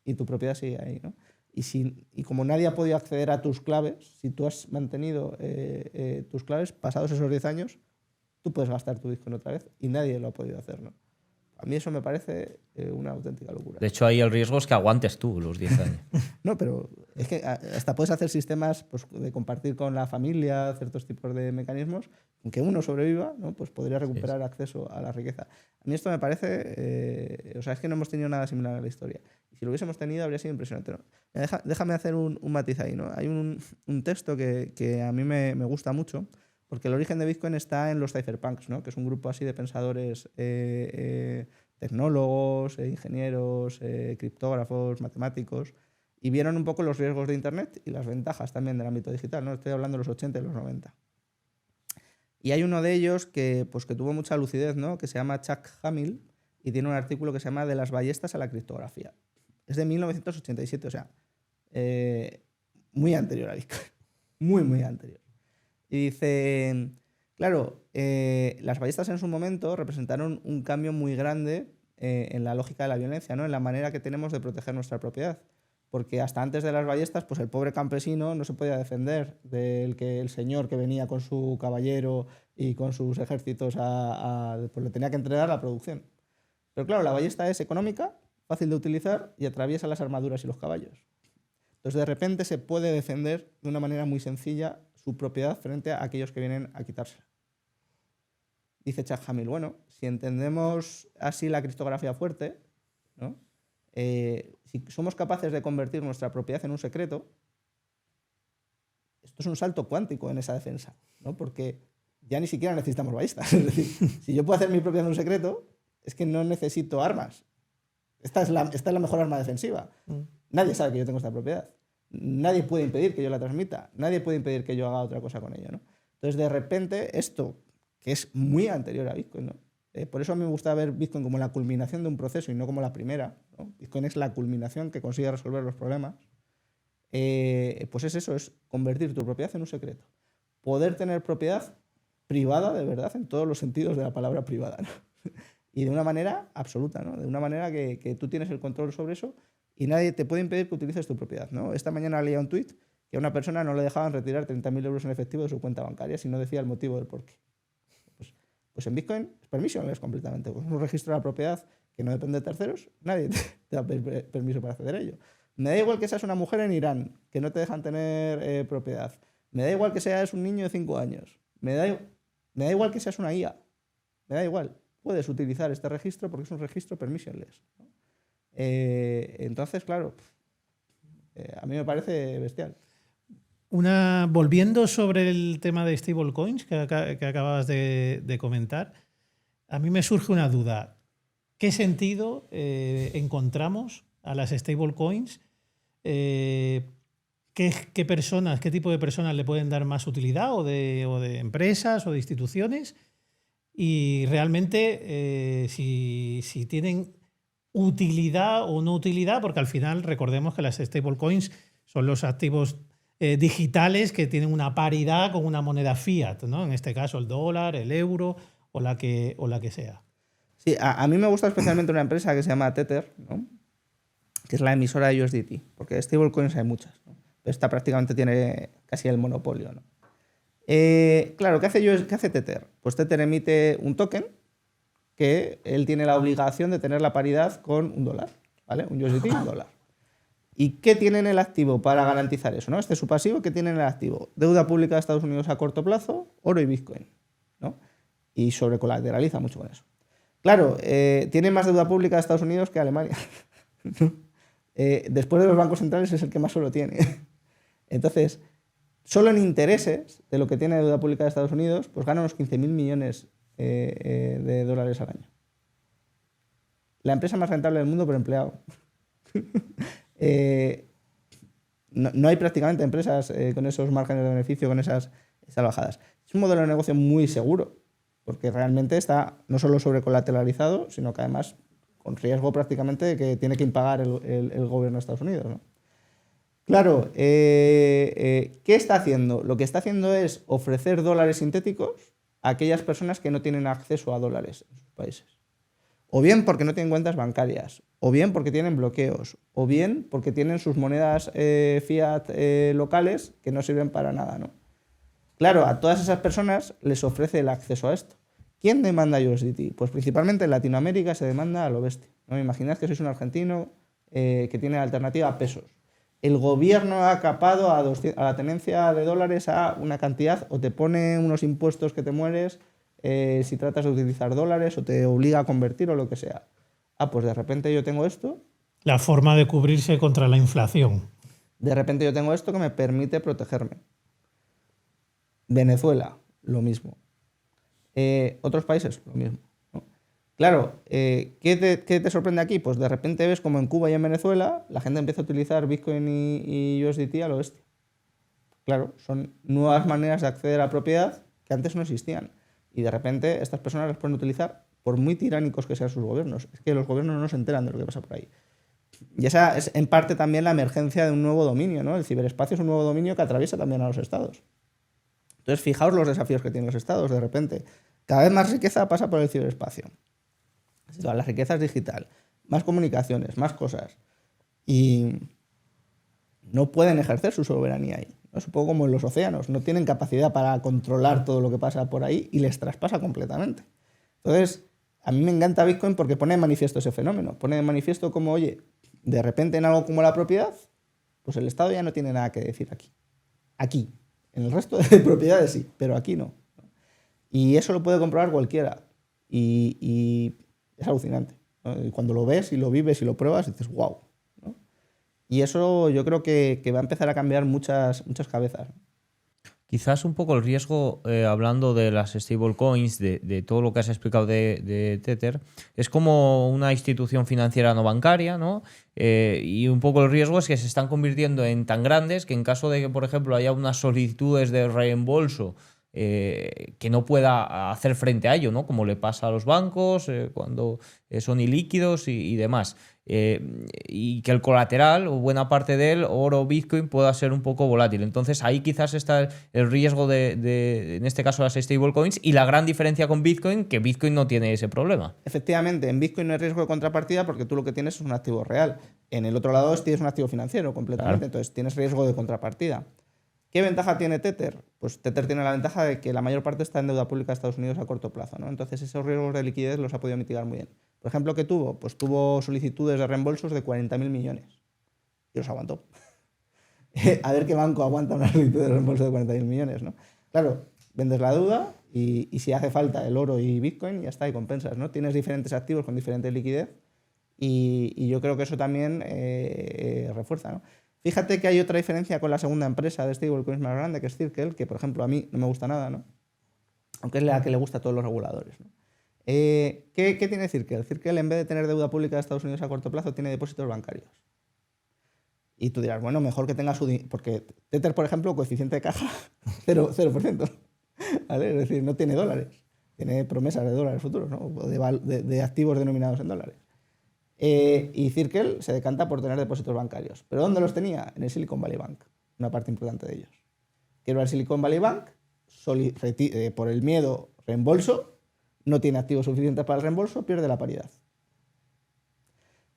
Speaker 1: y tu propiedad sigue ahí, ¿no? Y como nadie ha podido acceder a tus claves, si tú has mantenido tus claves, pasados esos 10 años, tú puedes gastar tu Bitcoin otra vez y nadie lo ha podido hacer, ¿no? A mí eso me parece una auténtica locura.
Speaker 2: De hecho, ahí el riesgo es que aguantes tú los 10 años.
Speaker 1: No, pero es que hasta puedes hacer sistemas pues, de compartir con la familia ciertos tipos de mecanismos. Aunque uno sobreviva, ¿no? Pues podría recuperar acceso a la riqueza. A mí esto me parece... o sea, es que no hemos tenido nada similar en la historia. Y si lo hubiésemos tenido, habría sido impresionante, ¿no? Déjame hacer un matiz ahí, ¿no? Hay un texto que a mí me gusta mucho, porque el origen de Bitcoin está en los cypherpunks, ¿no? Que es un grupo así de pensadores tecnólogos, ingenieros, criptógrafos, matemáticos, y vieron un poco los riesgos de Internet y las ventajas también del ámbito digital, ¿no? Estoy hablando de los 80 y los 90. Y hay uno de ellos que tuvo mucha lucidez, ¿no? Que se llama Chuck Hamill, y tiene un artículo que se llama De las ballestas a la criptografía. Es de 1987, o sea, muy anterior a Bitcoin. Muy anterior. Y dice, claro, las ballestas en su momento representaron un cambio muy grande en la lógica de la violencia, ¿no? En la manera que tenemos de proteger nuestra propiedad. Porque hasta antes de las ballestas, pues el pobre campesino no se podía defender del que el señor que venía con su caballero y con sus ejércitos pues le tenía que entregar la producción. Pero claro, la ballesta es económica, fácil de utilizar y atraviesa las armaduras y los caballos. Entonces, de repente se puede defender de una manera muy sencilla su propiedad frente a aquellos que vienen a quitársela. Dice Chuck Hamill, bueno, si entendemos así la criptografía fuerte, ¿no? Si somos capaces de convertir nuestra propiedad en un secreto, esto es un salto cuántico en esa defensa, ¿no? Porque ya ni siquiera necesitamos ballistas. Es decir, si yo puedo hacer mi propiedad en un secreto, es que no necesito armas. Esta es la mejor arma defensiva. Nadie sabe que yo tengo esta propiedad. Nadie puede impedir que yo la transmita. Nadie puede impedir que yo haga otra cosa con ello, ¿no? Entonces, de repente, esto, que es muy anterior a Bitcoin, ¿no? Por eso a mí me gusta ver Bitcoin como la culminación de un proceso y no como la primera, ¿no? Bitcoin es la culminación que consigue resolver los problemas. Pues es eso, es convertir tu propiedad en un secreto. Poder tener propiedad privada de verdad en todos los sentidos de la palabra privada, ¿no? Y de una manera absoluta, ¿no? De una manera que tú tienes el control sobre eso y nadie te puede impedir que utilices tu propiedad, ¿no? Esta mañana leía un tuit que a una persona no le dejaban retirar 30.000 euros en efectivo de su cuenta bancaria si no decía el motivo del porqué. Pues en Bitcoin es permissionless completamente. Pues un registro de la propiedad que no depende de terceros, nadie te da permiso para acceder a ello. Me da igual que seas una mujer en Irán, que no te dejan tener propiedad. Me da igual que seas un niño de 5 años. Me da igual que seas una IA. Me da igual. Puedes utilizar este registro porque es un registro permissionless, ¿no? Entonces, claro, a mí me parece bestial.
Speaker 3: Volviendo sobre el tema de stablecoins que acabas de comentar, a mí me surge una duda. ¿Qué sentido encontramos a las stablecoins? ¿Qué tipo de personas le pueden dar más utilidad o de empresas o de instituciones? Y realmente si tienen utilidad o no utilidad, porque al final recordemos que las stablecoins son los activos digitales que tienen una paridad con una moneda fiat, ¿no? En este caso el dólar, el euro o la que sea.
Speaker 1: Sí, a mí me gusta especialmente una empresa que se llama Tether, ¿no? Que es la emisora de USDT, porque stablecoins hay muchas, ¿no? Pero esta prácticamente tiene casi el monopolio, ¿no? Claro, ¿qué hace Tether? Pues Tether emite un token que él tiene la obligación de tener la paridad con un dólar, ¿vale? Un USDT y un dólar. ¿Y qué tiene en el activo para garantizar eso, ¿no? Este es su pasivo. ¿Qué tiene en el activo? Deuda pública de Estados Unidos a corto plazo, oro y Bitcoin, ¿no? Y sobrecolateraliza mucho con eso. Claro, tiene más deuda pública de Estados Unidos que Alemania. Después de los bancos centrales es el que más solo tiene. Entonces, solo en intereses de lo que tiene deuda pública de Estados Unidos, pues gana unos 15.000 millones de dólares al año. La empresa más rentable del mundo por empleado. No hay prácticamente empresas con esos márgenes de beneficio, con esas bajadas. Es un modelo de negocio muy seguro, porque realmente está no solo sobrecolateralizado, sino que además con riesgo prácticamente de que tiene que impagar el gobierno de Estados Unidos, ¿no? Claro, ¿qué está haciendo? Lo que está haciendo es ofrecer dólares sintéticos a aquellas personas que no tienen acceso a dólares en sus países. O bien porque no tienen cuentas bancarias, o bien porque tienen bloqueos, o bien porque tienen sus monedas fiat locales que no sirven para nada, ¿no? Claro, a todas esas personas les ofrece el acceso a esto. ¿Quién demanda USDT? Pues principalmente en Latinoamérica se demanda a lo bestia, ¿no? Imaginad que sois un argentino que tiene alternativa a pesos. El gobierno ha capado a la tenencia de dólares a una cantidad, o te pone unos impuestos que te mueres si tratas de utilizar dólares, o te obliga a convertir o lo que sea. Pues de repente yo tengo esto.
Speaker 3: La forma de cubrirse contra la inflación.
Speaker 1: De repente yo tengo esto que me permite protegerme. Venezuela, lo mismo. Otros países, lo mismo, ¿no? Claro, ¿qué te sorprende aquí? Pues de repente ves como en Cuba y en Venezuela la gente empieza a utilizar Bitcoin y USDT a lo bestia. Claro, son nuevas maneras de acceder a propiedad que antes no existían. Y de repente estas personas las pueden utilizar por muy tiránicos que sean sus gobiernos. Es que los gobiernos no se enteran de lo que pasa por ahí. Y esa es en parte también la emergencia de un nuevo dominio, ¿no? El ciberespacio es un nuevo dominio que atraviesa también a los estados. Entonces, fijaos los desafíos que tienen los estados de repente. Cada vez más riqueza pasa por el ciberespacio. La riqueza es digital, más comunicaciones, más cosas. Y no pueden ejercer su soberanía ahí. Es un poco como en los océanos. No tienen capacidad para controlar todo lo que pasa por ahí y les traspasa completamente. Entonces, a mí me encanta Bitcoin porque pone en manifiesto ese fenómeno. Pone en manifiesto como, oye, de repente en algo como la propiedad, pues el Estado ya no tiene nada que decir aquí. Aquí. En el resto de propiedades sí, pero aquí no. Y eso lo puede comprobar cualquiera. Y es alucinante, ¿no? Y cuando lo ves y lo vives y lo pruebas, dices, wow, ¿no? Y eso yo creo que va a empezar a cambiar muchas cabezas.
Speaker 2: Quizás un poco el riesgo, hablando de las stablecoins, de todo lo que has explicado de Tether, es como una institución financiera no bancaria, ¿no? Y un poco el riesgo es que se están convirtiendo en tan grandes que en caso de que, por ejemplo, haya unas solicitudes de reembolso que no pueda hacer frente a ello, ¿no? Como le pasa a los bancos cuando son ilíquidos y demás. Y que el colateral o buena parte de él, oro o Bitcoin, pueda ser un poco volátil. Entonces ahí quizás está el riesgo en este caso, las stablecoins, y la gran diferencia con Bitcoin, que Bitcoin no tiene ese problema.
Speaker 1: Efectivamente, en Bitcoin no hay riesgo de contrapartida porque tú lo que tienes es un activo real. En el otro lado tienes un activo financiero completamente, claro. Entonces tienes riesgo de contrapartida. ¿Qué ventaja tiene Tether? Pues Tether tiene la ventaja de que la mayor parte está en deuda pública de Estados Unidos a corto plazo, ¿no? Entonces esos riesgos de liquidez los ha podido mitigar muy bien. Por ejemplo, ¿qué tuvo? Pues tuvo solicitudes de reembolsos de 40.000 millones. Y los aguantó. A ver qué banco aguanta una solicitud de reembolso de 40.000 millones, ¿no? Claro, vendes la deuda y si hace falta el oro y Bitcoin, ya está, y compensas, ¿no? Tienes diferentes activos con diferente liquidez y yo creo que eso también refuerza, ¿no? Fíjate que hay otra diferencia con la segunda empresa de stablecoins más grande, que es Circle, que por ejemplo a mí no me gusta nada, ¿no? Aunque es la que le gusta a todos los reguladores, ¿no? ¿Qué tiene Circle? Circle, en vez de tener deuda pública de Estados Unidos a corto plazo, tiene depósitos bancarios. Y tú dirás, bueno, mejor que tenga su dinero, porque Tether, por ejemplo, coeficiente de caja 0%, ¿vale? Es decir, no tiene dólares, tiene promesas de dólares futuros, ¿no? De activos denominados en dólares. Y Circle se decanta por tener depósitos bancarios. ¿Pero dónde los tenía? En el Silicon Valley Bank, una parte importante de ellos. Quiero al Silicon Valley Bank, por el miedo, reembolso, no tiene activos suficientes para el reembolso, pierde la paridad.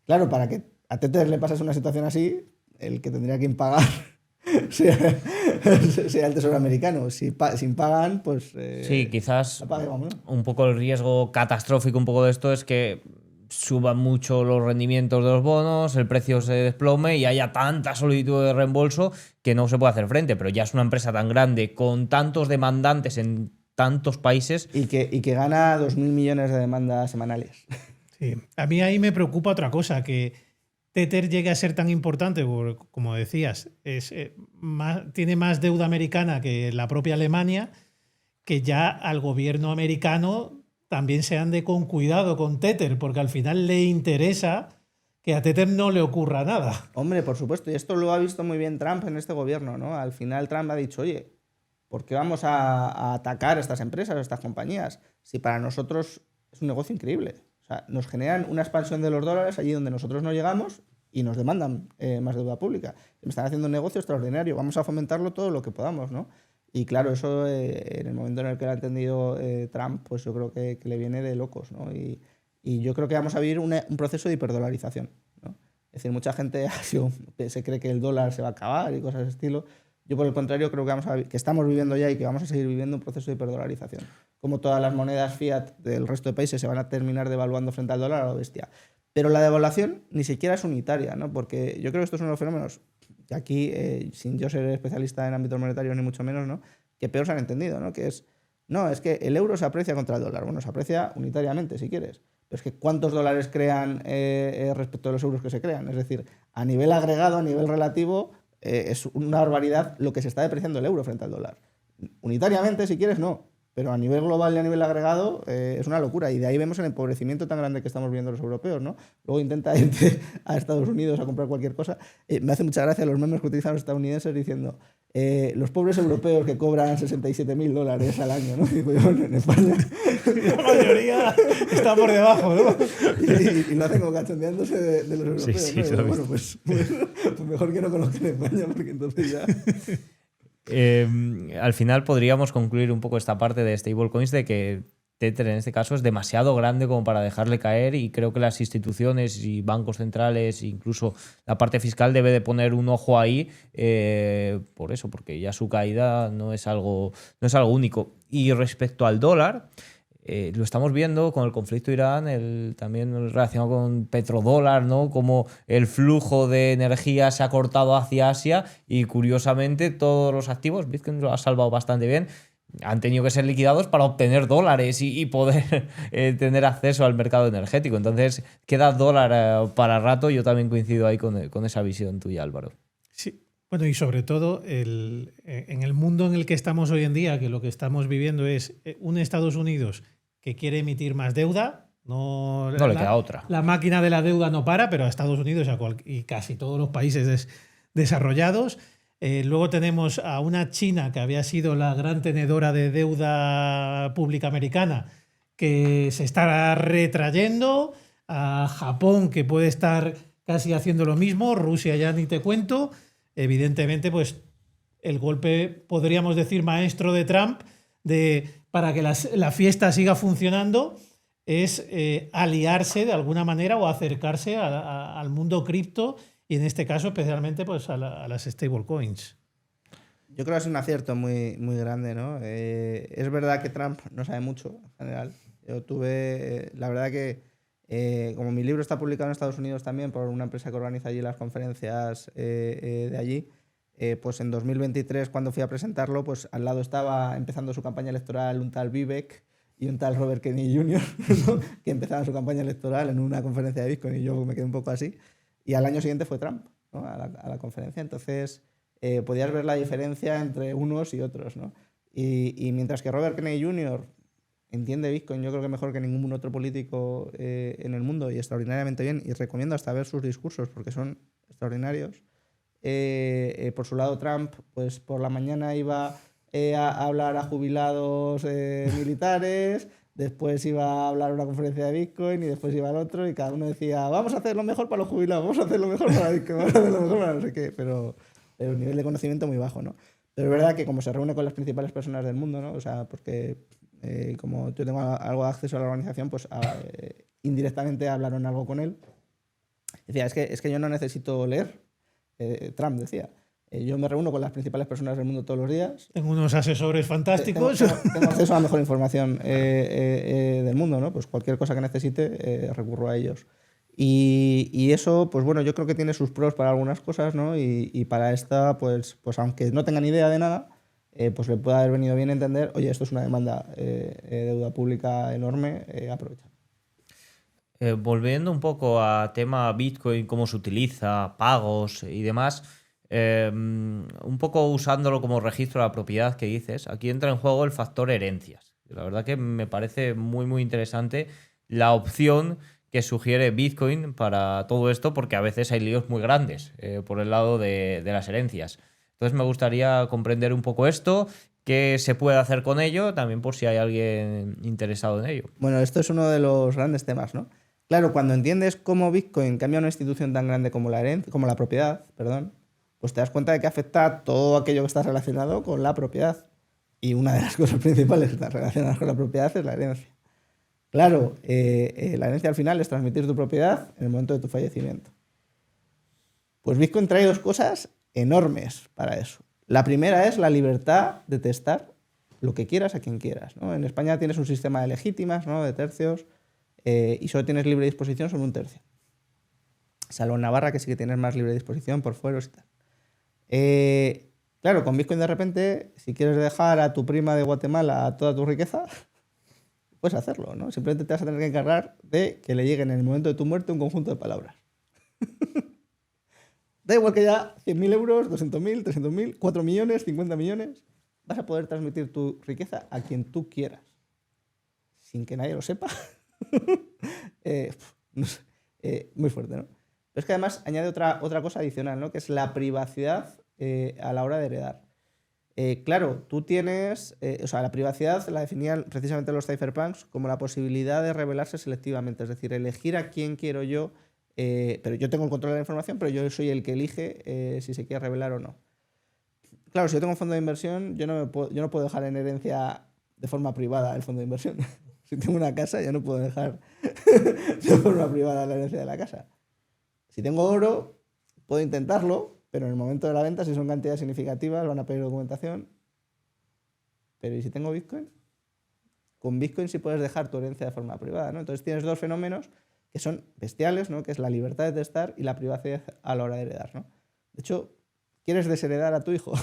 Speaker 1: Claro, para que a Tether le pasase una situación así, el que tendría que pagar sea el Tesoro americano. Si pagan, pues...
Speaker 2: sí, quizás un poco el riesgo catastrófico un poco de esto es que suban mucho los rendimientos de los bonos, el precio se desplome y haya tanta solicitud de reembolso que no se puede hacer frente. Pero ya es una empresa tan grande, con tantos demandantes en tantos países.
Speaker 1: Y que gana 2.000 millones de demandas semanales.
Speaker 3: Sí. A mí ahí me preocupa otra cosa, que Tether llegue a ser tan importante, porque, como decías, tiene más deuda americana que la propia Alemania, que ya al gobierno americano también se ande con cuidado con Tether, porque al final le interesa que a Tether no le ocurra nada.
Speaker 1: Hombre, por supuesto, y esto lo ha visto muy bien Trump en este gobierno, ¿no? Al final Trump ha dicho, oye, ¿por qué vamos a atacar a estas empresas, a estas compañías? Si para nosotros es un negocio increíble. O sea, nos generan una expansión de los dólares allí donde nosotros no llegamos y nos demandan más deuda pública. Me están haciendo un negocio extraordinario, vamos a fomentarlo todo lo que podamos, ¿no? Y claro, eso en el momento en el que lo ha entendido Trump, pues yo creo que le viene de locos, ¿no? Y yo creo que vamos a vivir un proceso de hiperdolarización, ¿no? Es decir, mucha gente se cree que el dólar se va a acabar y cosas de ese estilo. Yo, por el contrario, creo que estamos viviendo ya y que vamos a seguir viviendo un proceso de hiperdolarización. como todas las monedas fiat del resto de países se van a terminar devaluando frente al dólar a lo bestia. Pero la devaluación ni siquiera es unitaria, ¿no? Porque yo creo que esto es uno de los fenómenos que aquí, sin yo ser especialista en ámbitos monetarios ni mucho menos, ¿no? Que peor se han entendido, ¿no? Que es que el euro se aprecia contra el dólar. Bueno, se aprecia unitariamente, si quieres. Pero es que ¿cuántos dólares crean respecto a los euros que se crean? Es decir, a nivel agregado, a nivel relativo, es una barbaridad lo que se está depreciando el euro frente al dólar. Unitariamente, si quieres, no. Pero a nivel global y a nivel agregado es una locura. Y de ahí vemos el empobrecimiento tan grande que estamos viendo los europeos, ¿no? Luego intenta irte a Estados Unidos a comprar cualquier cosa. Me hace mucha gracia los memes que utilizan los estadounidenses diciendo los pobres europeos que cobran $67.000 al año, ¿no? Y digo, bueno, en España
Speaker 3: la mayoría está por debajo, ¿no?
Speaker 1: y lo hacen como cachondeándose de los europeos.
Speaker 2: Sí,
Speaker 1: ¿no?
Speaker 2: sí,
Speaker 1: Bueno, pues mejor que no conozcan España, porque entonces ya...
Speaker 2: Al final podríamos concluir un poco esta parte de stablecoins de que Tether en este caso es demasiado grande como para dejarle caer, y creo que las instituciones y bancos centrales, incluso la parte fiscal, debe de poner un ojo ahí por eso, porque ya su caída no es algo único. Y respecto al dólar, lo estamos viendo con el conflicto Irán, también relacionado con petrodólar, ¿no? Como el flujo de energía se ha cortado hacia Asia y curiosamente todos los activos, Bitcoin lo ha salvado bastante bien, han tenido que ser liquidados para obtener dólares y poder tener acceso al mercado energético. Entonces queda dólar para rato. Yo también coincido ahí con esa visión tuya, Álvaro.
Speaker 3: Sí. Bueno, y sobre todo en el mundo en el que estamos hoy en día, que lo que estamos viviendo es un Estados Unidos que quiere emitir más deuda. No
Speaker 2: le queda otra.
Speaker 3: La máquina de la deuda no para, pero a Estados Unidos y casi todos los países desarrollados. Luego tenemos a una China que había sido la gran tenedora de deuda pública americana, que se está retrayendo, a Japón, que puede estar casi haciendo lo mismo, Rusia ya ni te cuento. Evidentemente, pues el golpe, podríamos decir, maestro de Trump para que la fiesta siga funcionando es aliarse de alguna manera o acercarse al mundo cripto, y en este caso especialmente pues a las stablecoins.
Speaker 1: Yo creo que es un acierto muy, muy grande, ¿no? Es verdad que Trump no sabe mucho en general. Yo tuve, la verdad que como mi libro está publicado en Estados Unidos también por una empresa que organiza allí las conferencias de allí, pues en 2023 cuando fui a presentarlo, pues al lado estaba empezando su campaña electoral un tal Vivek y un tal Robert Kennedy Jr., ¿no? Que empezaban su campaña electoral en una conferencia de Bitcoin, y yo me quedé un poco así. Y al año siguiente fue Trump, ¿no? a la conferencia. Entonces podías ver la diferencia entre unos y otros, ¿no? Y mientras que Robert Kennedy Jr. entiende Bitcoin, yo creo que mejor que ningún otro político en el mundo, y extraordinariamente bien, y recomiendo hasta ver sus discursos porque son extraordinarios. Por su lado, Trump, pues por la mañana iba a hablar a jubilados militares, después iba a hablar a una conferencia de Bitcoin y después iba al otro, y cada uno decía, vamos a hacer lo mejor para los jubilados, vamos a hacer lo mejor para Bitcoin, vamos a hacer lo mejor para no sé qué, pero un nivel de conocimiento muy bajo, ¿no? Pero es verdad que como se reúne con las principales personas del mundo, ¿no? O sea, porque como yo tengo algo de acceso a la organización, pues indirectamente hablaron algo con él. Decía, es que yo no necesito leer, Trump decía. Yo me reúno con las principales personas del mundo todos los días.
Speaker 3: Tengo unos asesores fantásticos.
Speaker 1: Tengo acceso a la mejor información del mundo, ¿no? Pues cualquier cosa que necesite recurro a ellos. Y eso, pues bueno, yo creo que tiene sus pros para algunas cosas, ¿no? Y para esta, pues aunque no tenga ni idea de nada, pues le puede haber venido bien entender, oye, esto es una demanda de deuda pública enorme, aprovecha.
Speaker 2: Volviendo un poco a tema Bitcoin, cómo se utiliza, pagos y demás, un poco usándolo como registro de la propiedad que dices, aquí entra en juego el factor herencias. La verdad que me parece muy, muy interesante la opción que sugiere Bitcoin para todo esto, porque a veces hay líos muy grandes por el lado de las herencias. Entonces me gustaría comprender un poco esto, qué se puede hacer con ello, también por si hay alguien interesado en ello.
Speaker 1: Bueno, esto es uno de los grandes temas, ¿no? Claro, cuando entiendes cómo Bitcoin cambia una institución tan grande como la propiedad, pues te das cuenta de que afecta a todo aquello que está relacionado con la propiedad. Y una de las cosas principales que están relacionadas con la propiedad es la herencia. Claro, la herencia al final es transmitir tu propiedad en el momento de tu fallecimiento. Pues Bitcoin trae dos cosas enormes para eso. La primera es la libertad de testar lo que quieras a quien quieras, ¿no? En España tienes un sistema de legítimas, ¿no? De tercios, y solo tienes libre disposición sobre un tercio. Salvo en Navarra, que sí que tienes más libre disposición por fueros y tal. Claro, con Bitcoin de repente, si quieres dejar a tu prima de Guatemala toda tu riqueza, puedes hacerlo, ¿no? Simplemente te vas a tener que encargar de que le lleguen en el momento de tu muerte un conjunto de palabras. Da igual que ya 100.000 euros, 200.000, 300.000, 4 millones, 50 millones, vas a poder transmitir tu riqueza a quien tú quieras, sin que nadie lo sepa. No sé, muy fuerte, ¿no? Pero es que además añade otra cosa adicional, ¿no? Que es la privacidad a la hora de heredar. Claro, tú tienes... o sea, la privacidad la definían precisamente los cypherpunks como la posibilidad de revelarse selectivamente, es decir, elegir a quién quiero yo, pero yo tengo el control de la información, pero yo soy el que elige si se quiere revelar o no. Claro, si yo tengo un fondo de inversión, yo no puedo dejar en herencia de forma privada el fondo de inversión. Si tengo una casa, yo no puedo dejar de forma privada la herencia de la casa. Si tengo oro, puedo intentarlo, pero en el momento de la venta, si son cantidades significativas, van a pedir documentación. Pero ¿y si tengo Bitcoin? Con Bitcoin sí puedes dejar tu herencia de forma privada, ¿no? Entonces tienes dos fenómenos que son bestiales, ¿no? Que es la libertad de testar y la privacidad a la hora de heredar, ¿no? De hecho, ¿quieres desheredar a tu hijo?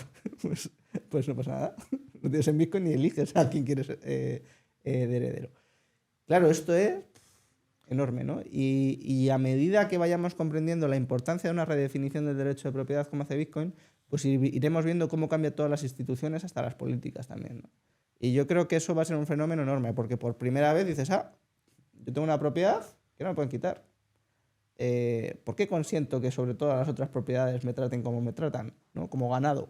Speaker 1: pues no pasa nada. No tienes en Bitcoin ni eliges a quién quieres de heredero. Claro, esto es enorme, ¿no? Y a medida que vayamos comprendiendo la importancia de una redefinición del derecho de propiedad como hace Bitcoin, pues iremos viendo cómo cambia todas las instituciones, hasta las políticas también, ¿no? Y yo creo que eso va a ser un fenómeno enorme, porque por primera vez dices, yo tengo una propiedad que no me pueden quitar. ¿Por qué consiento que sobre todas las otras propiedades me traten como me tratan, ¿no? Como ganado?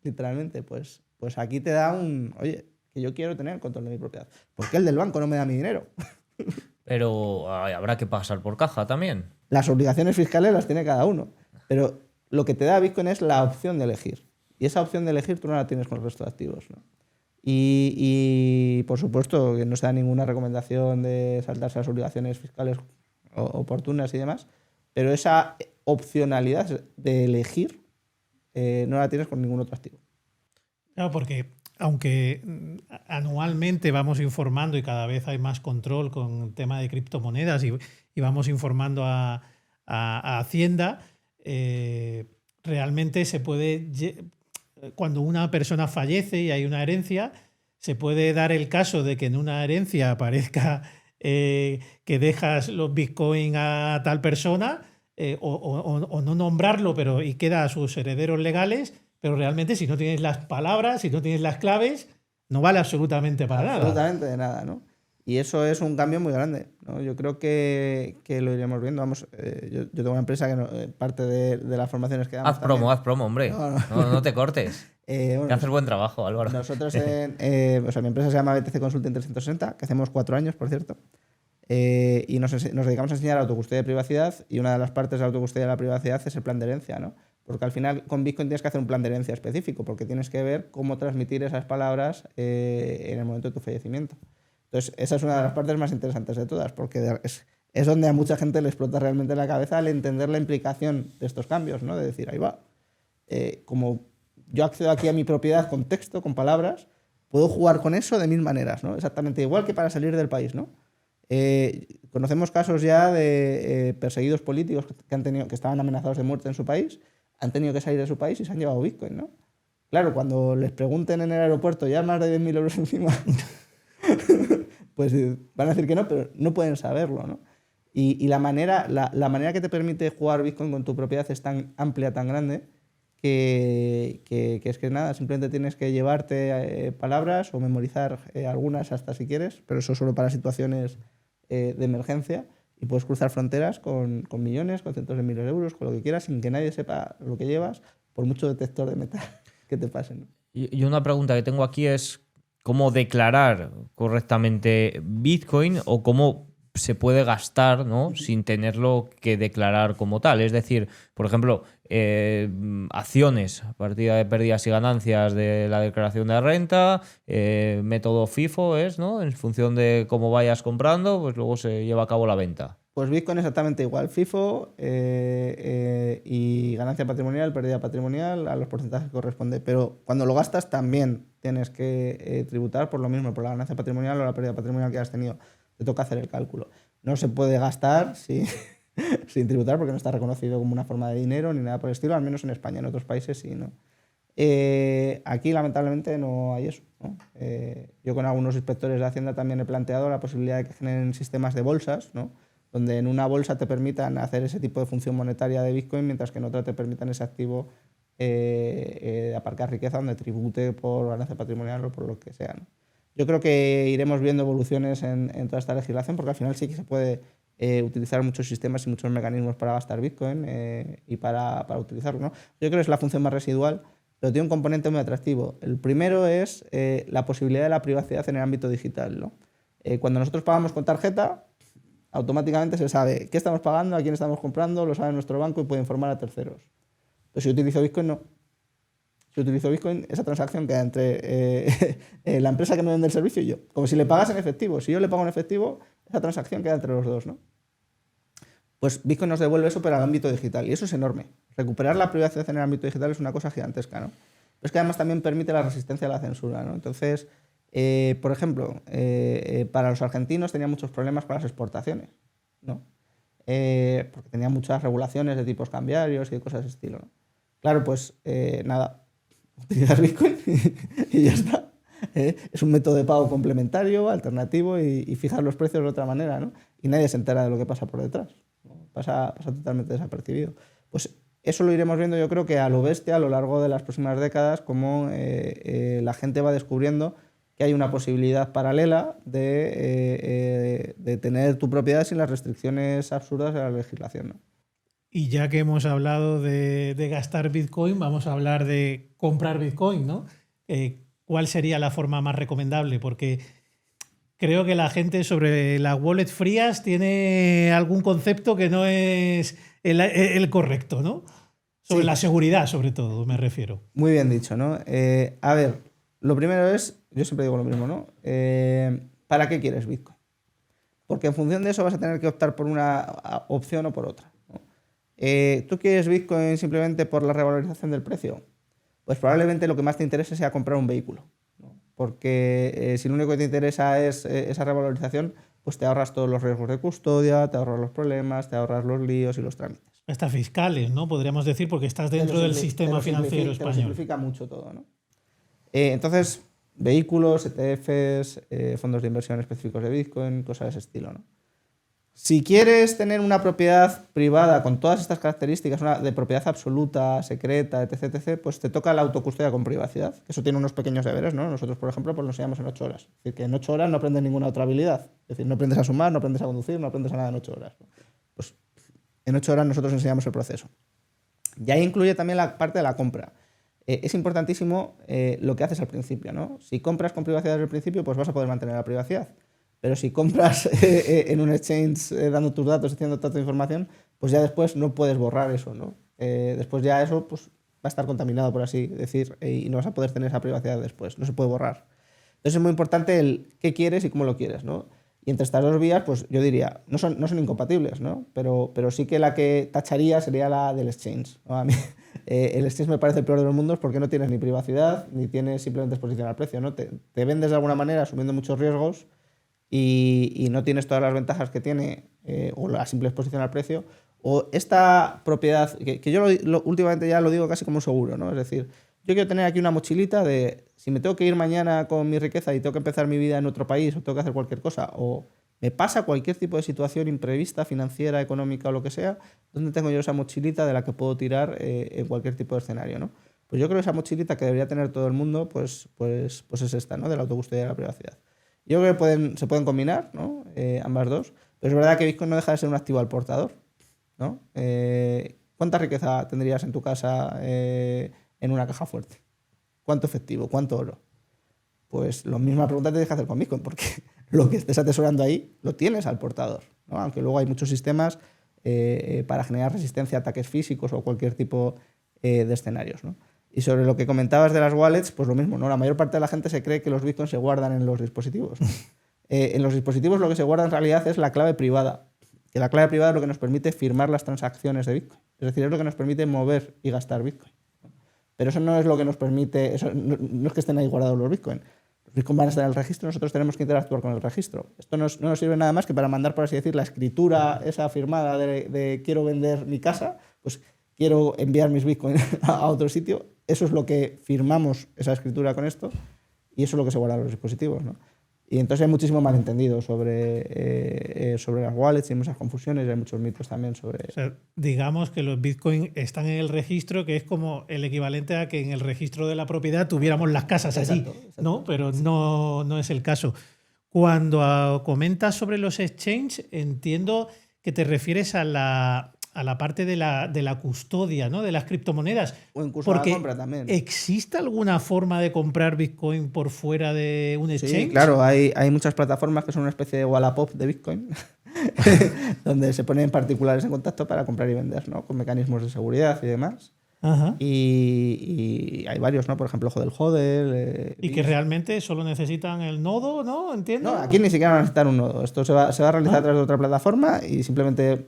Speaker 1: Literalmente, pues aquí te da oye, que yo quiero tener el control de mi propiedad. ¿Por qué el del banco no me da mi dinero?
Speaker 2: Pero habrá que pasar por caja también.
Speaker 1: Las obligaciones fiscales las tiene cada uno, pero lo que te da Bitcoin es la opción de elegir. Y esa opción de elegir tú no la tienes con el resto de activos, ¿no? Y por supuesto que no se da ninguna recomendación de saltarse las obligaciones fiscales oportunas y demás, pero esa opcionalidad de elegir no la tienes con ningún otro activo.
Speaker 3: Claro, porque aunque anualmente vamos informando y cada vez hay más control con el tema de criptomonedas y vamos informando a Hacienda, realmente se puede, cuando una persona fallece y hay una herencia, se puede dar el caso de que en una herencia aparezca que dejas los bitcoins a tal persona o no nombrarlo, y queda a sus herederos legales. Pero realmente si no tienes las palabras, si no tienes las claves, no vale absolutamente para nada.
Speaker 1: Absolutamente de nada, ¿no? Y eso es un cambio muy grande, ¿no? Yo creo que lo iremos viendo. Vamos, yo tengo una empresa que parte de las formaciones que damos.
Speaker 2: Haz promo, hombre. No te cortes.
Speaker 1: Bueno,
Speaker 2: que haces buen trabajo, Álvaro.
Speaker 1: Nosotros, mi empresa se llama BTC Consulting 360, que hacemos 4 años, por cierto. Y nos dedicamos a enseñar autocustodia de privacidad, y una de las partes de autocustodia de la privacidad es el plan de herencia, ¿no? Porque al final con Bitcoin tienes que hacer un plan de herencia específico, porque tienes que ver cómo transmitir esas palabras en el momento de tu fallecimiento. Entonces, esa es una de las partes más interesantes de todas, porque es donde a mucha gente le explota realmente la cabeza al entender la implicación de estos cambios, ¿no? De decir, ahí va, como yo accedo aquí a mi propiedad con texto, con palabras, puedo jugar con eso de 1000 maneras, ¿no? Exactamente igual que para salir del país, ¿no? Conocemos casos ya de perseguidos políticos que estaban amenazados de muerte en su país, han tenido que salir de su país y se han llevado Bitcoin, ¿no? Claro, cuando les pregunten en el aeropuerto, ¿ya más de 10.000 euros encima? Pues van a decir que no, pero no pueden saberlo, ¿no? Y la manera que te permite jugar Bitcoin con tu propiedad es tan amplia, tan grande, que es que nada, simplemente tienes que llevarte palabras o memorizar algunas hasta si quieres, pero eso solo para situaciones de emergencia. Y puedes cruzar fronteras con millones, con cientos de miles de euros, con lo que quieras, sin que nadie sepa lo que llevas, por mucho detector de metal que te pasen, ¿no?
Speaker 2: Y una pregunta que tengo aquí es cómo declarar correctamente Bitcoin o cómo se puede gastar, ¿no? Sin tenerlo que declarar como tal. Es decir, por ejemplo, acciones, partida de pérdidas y ganancias de la declaración de renta, método FIFO es, ¿no? En función de cómo vayas comprando, pues luego se lleva a cabo la venta.
Speaker 1: Pues Bitcoin exactamente igual. FIFO y ganancia patrimonial, pérdida patrimonial, a los porcentajes que corresponde. Pero cuando lo gastas también tienes que tributar por lo mismo, por la ganancia patrimonial o la pérdida patrimonial que has tenido. Te toca hacer el cálculo. No se puede gastar sin tributar porque no está reconocido como una forma de dinero ni nada por el estilo, al menos en España. En otros países sí, ¿no? Aquí lamentablemente no hay eso, ¿no? Yo con algunos inspectores de Hacienda también he planteado la posibilidad de que generen sistemas de bolsas, ¿no? Donde en una bolsa te permitan hacer ese tipo de función monetaria de Bitcoin, mientras que en otra te permitan ese activo de aparcar riqueza donde tribute por ganancia patrimonial o por lo que sea, ¿no? Yo creo que iremos viendo evoluciones en toda esta legislación, porque al final sí que se puede utilizar muchos sistemas y muchos mecanismos para gastar Bitcoin y para utilizarlo, ¿no? Yo creo que es la función más residual, pero tiene un componente muy atractivo. El primero es la posibilidad de la privacidad en el ámbito digital, ¿no? Cuando nosotros pagamos con tarjeta, automáticamente se sabe qué estamos pagando, a quién estamos comprando, lo sabe nuestro banco y puede informar a terceros. Pero si yo utilizo Bitcoin, no. Si utilizo Bitcoin, esa transacción queda entre la empresa que me vende el servicio y yo. Como si le pagas en efectivo. Si yo le pago en efectivo, esa transacción queda entre los dos, ¿no? Pues Bitcoin nos devuelve eso, pero al ámbito digital. Y eso es enorme. Recuperar la privacidad en el ámbito digital es una cosa gigantesca, ¿no? Pero es que además también permite la resistencia a la censura, ¿no? Entonces, por ejemplo, para los argentinos tenían muchos problemas con las exportaciones, ¿no? Porque tenían muchas regulaciones de tipos cambiarios y de cosas de ese estilo, ¿no? Claro, pues nada, utilizar Bitcoin y ya está. Es un método de pago complementario, alternativo y fijar los precios de otra manera, ¿no? Y nadie se entera de lo que pasa por detrás, ¿no? Pasa totalmente desapercibido. Pues eso lo iremos viendo, yo creo que a lo bestia a lo largo de las próximas décadas, como la gente va descubriendo que hay una posibilidad paralela de tener tu propiedad sin las restricciones absurdas de la legislación, ¿no?
Speaker 3: Y ya que hemos hablado de gastar Bitcoin, vamos a hablar de comprar Bitcoin, ¿no? ¿Cuál sería la forma más recomendable? Porque creo que la gente sobre las wallets frías tiene algún concepto que no es el correcto, ¿no? Sobre la seguridad, sobre todo, me refiero.
Speaker 1: Muy bien dicho, ¿no? A ver, lo primero es, yo siempre digo lo mismo, ¿no? ¿Para qué quieres Bitcoin? Porque en función de eso vas a tener que optar por una opción o por otra, ¿no? ¿Tú quieres Bitcoin simplemente por la revalorización del precio? Pues probablemente lo que más te interese sea comprar un vehículo, ¿no? Porque si lo único que te interesa es esa revalorización, pues te ahorras todos los riesgos de custodia, te ahorras los problemas, te ahorras los líos y los trámites.
Speaker 3: Hasta fiscales, ¿no? Podríamos decir, porque estás dentro del sistema financiero español.
Speaker 1: Te lo simplifica mucho todo, ¿no? Entonces, vehículos, ETFs, fondos de inversión específicos de Bitcoin, cosas de ese estilo, ¿no? Si quieres tener una propiedad privada con todas estas características, una de propiedad absoluta, secreta, etc., etc., pues te toca la autocustodia con privacidad. Eso tiene unos pequeños deberes, ¿no? Nosotros, por ejemplo, pues lo enseñamos en 8 horas. Es decir, que en 8 horas no aprendes ninguna otra habilidad. Es decir, no aprendes a sumar, no aprendes a conducir, no aprendes a nada en 8 horas, ¿no? Pues en 8 horas nosotros enseñamos el proceso. Y ahí incluye también la parte de la compra. Es importantísimo lo que haces al principio, ¿no? Si compras con privacidad desde el principio, pues vas a poder mantener la privacidad. Pero si compras en un exchange dando tus datos, haciendo toda tu información, pues ya después no puedes borrar eso, ¿no? Después ya eso pues, va a estar contaminado, por así decir, y no vas a poder tener esa privacidad después, no se puede borrar. Entonces es muy importante el qué quieres y cómo lo quieres, ¿no? Y entre estas dos vías, pues yo diría, no son incompatibles, ¿no? Pero sí que la que tacharía sería la del exchange, ¿no? A mí el exchange me parece el peor de los mundos porque no tienes ni privacidad ni tienes simplemente exposición al precio, ¿no? Te vendes de alguna manera asumiendo muchos riesgos y no tienes todas las ventajas que tiene o la simple exposición al precio o esta propiedad, que yo últimamente ya lo digo casi como un seguro, ¿no? Es decir, yo quiero tener aquí una mochilita de si me tengo que ir mañana con mi riqueza y tengo que empezar mi vida en otro país o tengo que hacer cualquier cosa o me pasa cualquier tipo de situación imprevista, financiera, económica o lo que sea, ¿dónde tengo yo esa mochilita de la que puedo tirar en cualquier tipo de escenario, ¿no? Pues yo creo que esa mochilita que debería tener todo el mundo pues es esta, ¿no? De la autocustodia y de la privacidad. Yo creo que se pueden combinar, ¿no? Ambas dos, pero es verdad que Bitcoin no deja de ser un activo al portador, ¿no? ¿Cuánta riqueza tendrías en tu casa en una caja fuerte? ¿Cuánto efectivo? ¿Cuánto oro? Pues la misma pregunta te tienes que hacer con Bitcoin, porque lo que estés atesorando ahí lo tienes al portador, ¿no? Aunque luego hay muchos sistemas para generar resistencia a ataques físicos o cualquier tipo de escenarios, ¿no? Y sobre lo que comentabas de las wallets, pues lo mismo, ¿no? La mayor parte de la gente se cree que los bitcoins se guardan en los dispositivos, ¿no? En los dispositivos lo que se guarda en realidad es la clave privada, que la clave privada es lo que nos permite firmar las transacciones de Bitcoin. Es decir, es lo que nos permite mover y gastar Bitcoin. Pero eso no es lo que nos permite, eso no es que estén ahí guardados los Bitcoin. Los Bitcoin van a estar en el registro, nosotros tenemos que interactuar con el registro. Esto no nos sirve nada más que para mandar, por así decir, la escritura esa firmada de quiero vender mi casa, pues quiero enviar mis Bitcoin a otro sitio. Eso es lo que firmamos, esa escritura con esto, y eso es lo que se guarda en los dispositivos, ¿no? Y entonces hay muchísimo malentendido sobre las wallets y hay muchas confusiones y hay muchos mitos también sobre...
Speaker 3: O sea, digamos que los Bitcoin están en el registro, que es como el equivalente a que en el registro de la propiedad tuviéramos las casas allí,
Speaker 1: Exacto.
Speaker 3: ¿no? Pero no es el caso. Cuando comentas sobre los exchanges, entiendo que te refieres a la parte de la custodia, ¿no? De las criptomonedas.
Speaker 1: O incluso
Speaker 3: Porque
Speaker 1: la compra también.
Speaker 3: ¿existe alguna forma de comprar Bitcoin por fuera de un exchange?
Speaker 1: Sí, claro, hay muchas plataformas que son una especie de Wallapop de Bitcoin, donde se ponen particulares en contacto para comprar y vender, ¿no? Con mecanismos de seguridad y demás.
Speaker 3: Ajá.
Speaker 1: Y hay varios, ¿no? Por ejemplo, Hodel.
Speaker 3: Y que realmente solo necesitan el nodo, ¿no? Entiendo.
Speaker 1: No, aquí ni siquiera van a necesitar un nodo. Esto se va a realizar a través de otra plataforma y simplemente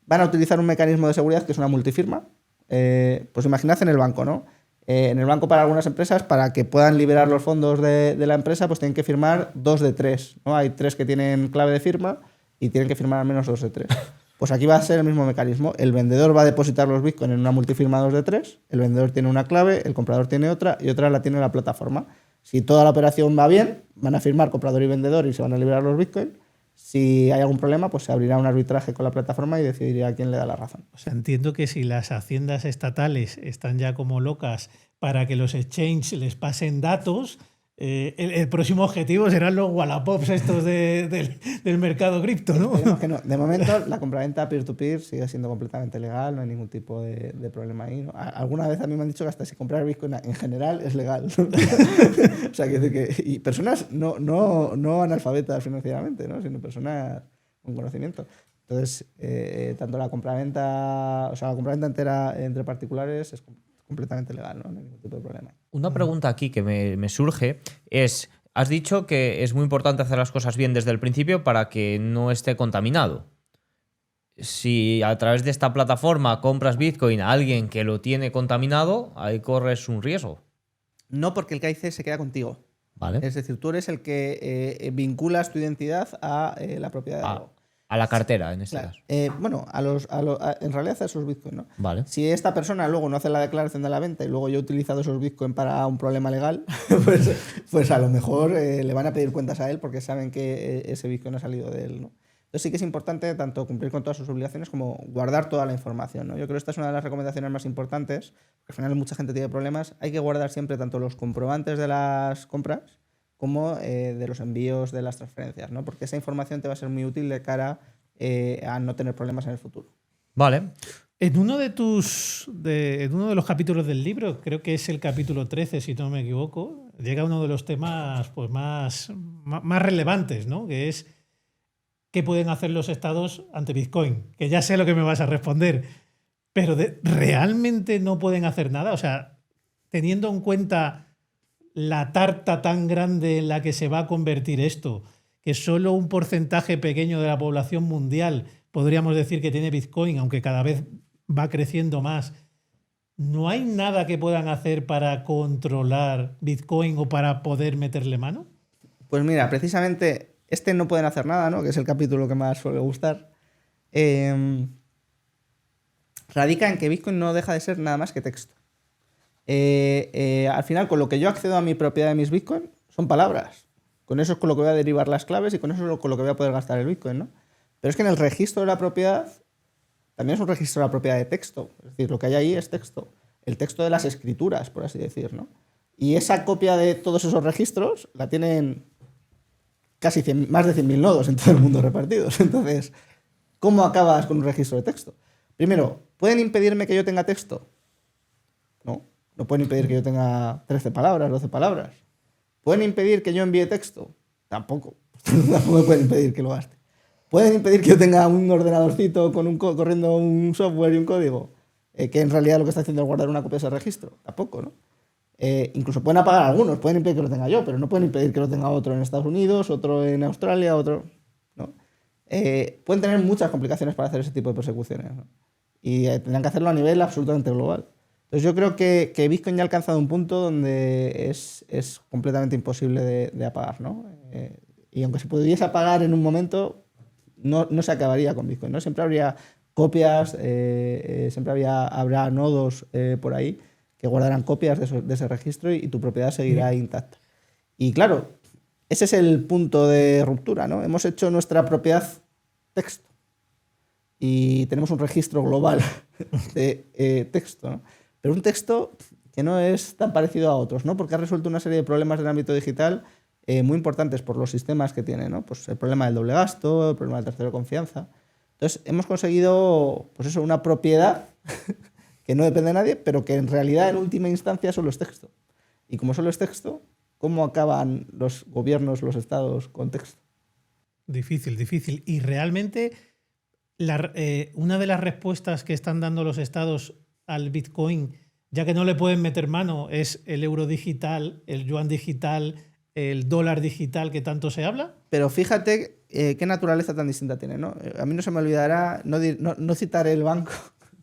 Speaker 1: van a utilizar un mecanismo de seguridad que es una multifirma. Pues imaginad en el banco, ¿no? En el banco para algunas empresas, para que puedan liberar los fondos de la empresa, pues tienen que firmar 2 de 3, ¿no? Hay 3 que tienen clave de firma y tienen que firmar al menos 2 de 3. Pues aquí va a ser el mismo mecanismo. El vendedor va a depositar los Bitcoin en una multifirma 2 de 3, el vendedor tiene una clave, el comprador tiene otra y otra la tiene la plataforma. Si toda la operación va bien, van a firmar comprador y vendedor y se van a liberar los Bitcoin. Si hay algún problema, pues se abrirá un arbitraje con la plataforma y decidirá quién le da la razón.
Speaker 3: O sea, entiendo que si las haciendas estatales están ya como locas para que los exchanges les pasen datos, el próximo objetivo serán los Wallapops estos del mercado cripto, ¿no?
Speaker 1: Esperemos que no. De momento, la compraventa peer-to-peer sigue siendo completamente legal, no hay ningún tipo de problema ahí, ¿no? Alguna vez a mí me han dicho que hasta si comprar Bitcoin en general es legal. O sea, y personas no analfabetas financieramente, ¿no? Sino personas con conocimiento. Entonces, tanto la compraventa entera entre particulares es completamente legal, ¿no? No hay ningún tipo de problema.
Speaker 2: Una pregunta aquí que me surge es, has dicho que es muy importante hacer las cosas bien desde el principio para que no esté contaminado. Si a través de esta plataforma compras Bitcoin a alguien que lo tiene contaminado, ahí corres un riesgo.
Speaker 1: No, porque el KIC se queda contigo.
Speaker 2: ¿Vale?
Speaker 1: Es decir, tú eres el que vinculas tu identidad a la propiedad de algo.
Speaker 2: A la cartera, en este
Speaker 1: Claro.
Speaker 2: caso.
Speaker 1: Bueno, en realidad a esos Bitcoin, ¿no?
Speaker 2: Vale.
Speaker 1: Si esta persona luego no hace la declaración de la venta y luego yo he utilizado esos Bitcoin para un problema legal, pues a lo mejor le van a pedir cuentas a él porque saben que ese Bitcoin ha salido de él, ¿no? Entonces sí que es importante tanto cumplir con todas sus obligaciones como guardar toda la información, ¿no? Yo creo que esta es una de las recomendaciones más importantes, porque al final mucha gente tiene problemas. Hay que guardar siempre tanto los comprobantes de las compras como de los envíos de las transferencias, ¿no? Porque esa información te va a ser muy útil de cara a no tener problemas en el futuro.
Speaker 2: Vale.
Speaker 3: En uno de los capítulos del libro, creo que es el capítulo 13, si no me equivoco, llega uno de los temas pues, más relevantes, ¿no? Que es qué pueden hacer los estados ante Bitcoin. Que ya sé lo que me vas a responder, pero ¿realmente no pueden hacer nada? O sea, teniendo en cuenta la tarta tan grande en la que se va a convertir esto, que solo un porcentaje pequeño de la población mundial podríamos decir que tiene Bitcoin, aunque cada vez va creciendo más, ¿no hay nada que puedan hacer para controlar Bitcoin o para poder meterle mano?
Speaker 1: Pues mira, precisamente no pueden hacer nada, ¿no? Que es el capítulo que más suele gustar. Radica en que Bitcoin no deja de ser nada más que texto. Al final, con lo que yo accedo a mi propiedad de mis Bitcoin, son palabras. Con eso es con lo que voy a derivar las claves y con eso es con lo que voy a poder gastar el Bitcoin, ¿no? Pero es que en el registro de la propiedad también es un registro de la propiedad de texto. Es decir, lo que hay ahí es texto. El texto de las escrituras, por así decir, ¿no? Y esa copia de todos esos registros la tienen casi más de 100.000 nodos en todo el mundo repartidos. Entonces, ¿cómo acabas con un registro de texto? Primero, ¿pueden impedirme que yo tenga texto? No. No pueden impedir que yo tenga 13 palabras, 12 palabras. ¿Pueden impedir que yo envíe texto? Tampoco. Tampoco pueden impedir que lo gaste. ¿Pueden impedir que yo tenga un ordenadorcito corriendo un software y un código? Que en realidad lo que está haciendo es guardar una copia de ese registro. Tampoco, ¿no? Incluso pueden apagar algunos, pueden impedir que lo tenga yo, pero no pueden impedir que lo tenga otro en Estados Unidos, otro en Australia, otro... ¿no? pueden tener muchas complicaciones para hacer ese tipo de persecuciones, ¿no? Y tendrán que hacerlo a nivel absolutamente global. Entonces yo creo que Bitcoin ya ha alcanzado un punto donde es completamente imposible de apagar, ¿no? Y aunque se pudiese apagar en un momento, no se acabaría con Bitcoin, ¿no? Siempre habría copias, siempre habrá nodos por ahí que guardarán copias de ese registro y tu propiedad seguirá intacta. Y claro, ese es el punto de ruptura, ¿no? Hemos hecho nuestra propiedad texto y tenemos un registro global de texto, ¿no? Pero un texto que no es tan parecido a otros, ¿no? Porque ha resuelto una serie de problemas del ámbito digital muy importantes por los sistemas que tiene, ¿no? Pues el problema del doble gasto, el problema del tercero de confianza. Entonces, hemos conseguido, pues eso, una propiedad que no depende de nadie, pero que en realidad, en última instancia, solo es texto. Y como solo es texto, ¿cómo acaban los gobiernos, los estados con texto?
Speaker 3: Difícil, difícil. Y realmente, una de las respuestas que están dando los estados al Bitcoin, ya que no le pueden meter mano, es el euro digital, el yuan digital, el dólar digital que tanto se habla.
Speaker 1: Pero fíjate qué naturaleza tan distinta tiene, ¿no? A mí no se me olvidará, no citaré el banco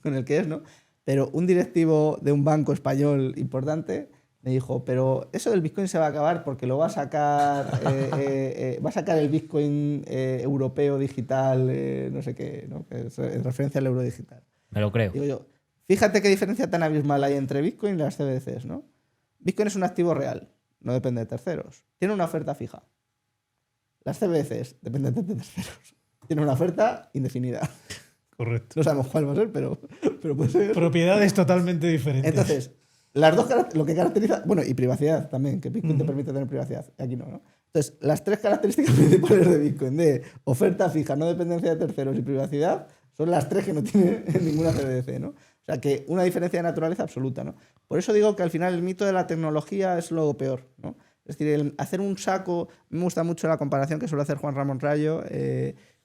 Speaker 1: con el que es, ¿no? Pero un directivo de un banco español importante me dijo, pero eso del Bitcoin se va a acabar porque lo va a sacar, va a sacar el Bitcoin europeo digital, no sé qué, ¿no? Que es en referencia al euro digital.
Speaker 2: Me lo creo.
Speaker 1: Digo yo, fíjate qué diferencia tan abismal hay entre Bitcoin y las CBDCs, ¿no? Bitcoin es un activo real, no depende de terceros. Tiene una oferta fija. Las CBDCs dependen de terceros. Tienen una oferta indefinida.
Speaker 3: Correcto.
Speaker 1: No sabemos cuál va a ser, pero puede ser.
Speaker 3: Propiedades totalmente diferentes.
Speaker 1: Entonces, las dos lo que caracteriza... Bueno, y privacidad también, que Bitcoin te permite tener privacidad. Aquí no, ¿no? Entonces, las tres características principales de Bitcoin, de oferta fija, no dependencia de terceros y privacidad, son las tres que no tiene ninguna CBDC, ¿no? O sea, que una diferencia de naturaleza absoluta, ¿no? Por eso digo que al final el mito de la tecnología es lo peor, ¿no? Es decir, el hacer un saco... Me gusta mucho la comparación que suele hacer Juan Ramón Rayo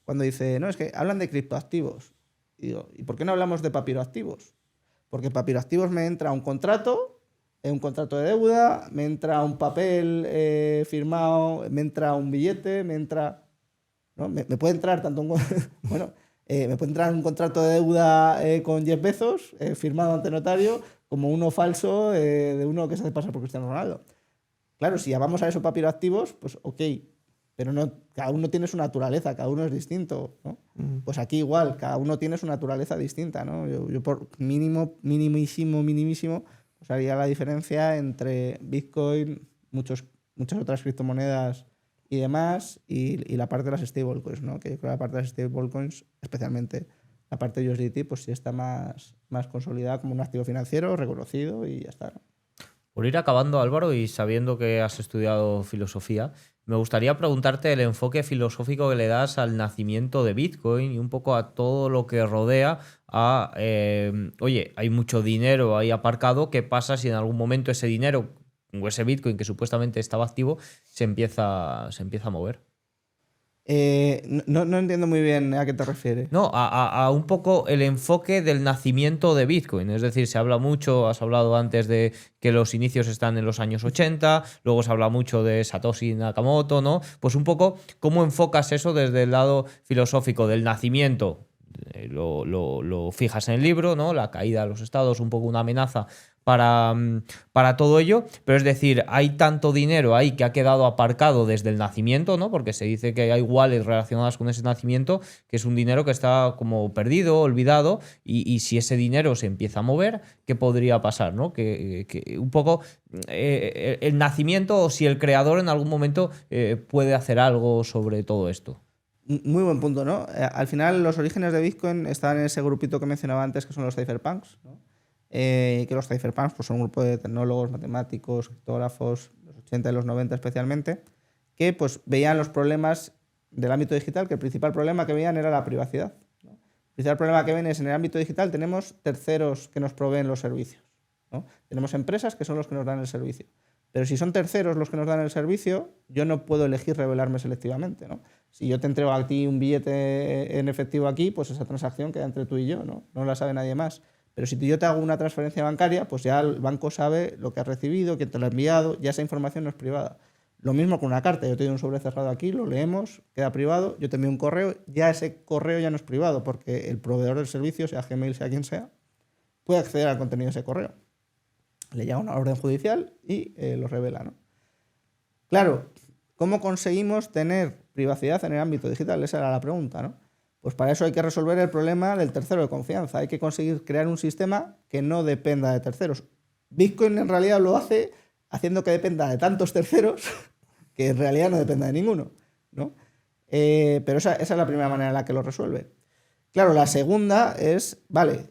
Speaker 1: cuando dice, no, es que hablan de criptoactivos. Y digo, ¿y por qué no hablamos de papiroactivos? Porque papiroactivos me entra un contrato de deuda, me entra un papel firmado, me entra un billete, me entra... ¿no? Me puede entrar tanto un... bueno, me puede entrar un contrato de deuda con Jeff Bezos, firmado ante notario, como uno falso de uno que se hace pasar por Cristiano Ronaldo. Claro, si llamamos a eso papiroactivos, pues ok, pero no, cada uno tiene su naturaleza, cada uno es distinto, ¿no? Pues aquí igual, cada uno tiene su naturaleza distinta, ¿no? Yo por minimísimo, pues haría la diferencia entre Bitcoin, muchas otras criptomonedas y demás, y la parte de las stablecoins, ¿no? Que yo creo que la parte de las stablecoins, especialmente la parte de USDT, pues sí está más consolidada como un activo financiero reconocido y ya está, ¿no?
Speaker 2: Por ir acabando, Álvaro, y sabiendo que has estudiado filosofía, me gustaría preguntarte el enfoque filosófico que le das al nacimiento de Bitcoin y un poco a todo lo que rodea a, oye, hay mucho dinero ahí aparcado, ¿qué pasa si en algún momento ese dinero o ese Bitcoin que supuestamente estaba activo se empieza a mover?
Speaker 1: No entiendo muy bien a qué te refieres.
Speaker 2: No, a un poco el enfoque del nacimiento de Bitcoin. Es decir, se habla mucho, has hablado antes de que los inicios están en los años 80, luego se habla mucho de Satoshi Nakamoto, ¿no? Pues un poco, ¿cómo enfocas eso desde el lado filosófico del nacimiento? Lo fijas en el libro, ¿no? La caída de los estados, un poco una amenaza para todo ello, pero es decir, hay tanto dinero ahí que ha quedado aparcado desde el nacimiento, ¿no? Porque se dice que hay wallets relacionadas con ese nacimiento, que es un dinero que está como perdido, olvidado, y si ese dinero se empieza a mover, ¿qué podría pasar, ¿no? Que un poco el nacimiento o si el creador en algún momento puede hacer algo sobre todo esto.
Speaker 1: Muy buen punto, ¿no? Al final los orígenes de Bitcoin están en ese grupito que mencionaba antes, que son los cypherpunks, ¿no? Que los cypherpunks pues, son un grupo de tecnólogos, matemáticos, criptógrafos, los 80 y los 90 especialmente, que pues, veían los problemas del ámbito digital, que el principal problema que veían era la privacidad, ¿no? El principal problema que ven es en el ámbito digital tenemos terceros que nos proveen los servicios, ¿no? Tenemos empresas que son los que nos dan el servicio. Pero si son terceros los que nos dan el servicio, yo no puedo elegir revelarme selectivamente, ¿no? Si yo te entrego a ti un billete en efectivo aquí, pues esa transacción queda entre tú y yo, ¿no? No la sabe nadie más. Pero si yo te hago una transferencia bancaria, pues ya el banco sabe lo que has recibido, quién te lo ha enviado, ya esa información no es privada. Lo mismo con una carta. Yo te doy un sobre cerrado aquí, lo leemos, queda privado, yo te envío un correo, ya ese correo ya no es privado porque el proveedor del servicio, sea Gmail, sea quien sea, puede acceder al contenido de ese correo. Le llega una orden judicial y lo revela, ¿no? Claro, ¿cómo conseguimos tener privacidad en el ámbito digital? Esa era la pregunta, ¿no? Pues para eso hay que resolver el problema del tercero de confianza. Hay que conseguir crear un sistema que no dependa de terceros. Bitcoin en realidad lo hace haciendo que dependa de tantos terceros que en realidad no dependa de ninguno, ¿no? Pero esa es la primera manera en la que lo resuelve. Claro, la segunda es, vale,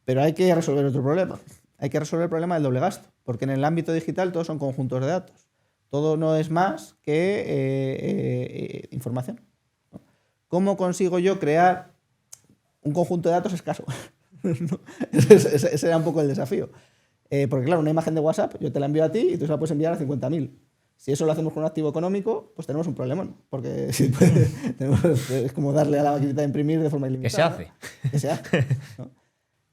Speaker 1: pero hay que resolver otro problema. Hay que resolver el problema del doble gasto, porque en el ámbito digital todos son conjuntos de datos. Todo no es más que información, ¿no? ¿Cómo consigo yo crear un conjunto de datos escaso? ¿No? Ese era un poco el desafío. Porque claro, una imagen de WhatsApp yo te la envío a ti y tú se la puedes enviar a 50.000. Si eso lo hacemos con un activo económico, pues tenemos un problema, ¿no? Porque si es como darle a la maquinita de imprimir de forma ilimitada.
Speaker 2: ¿Qué se hace?
Speaker 1: ¿No? ¿Qué se hace? ¿No?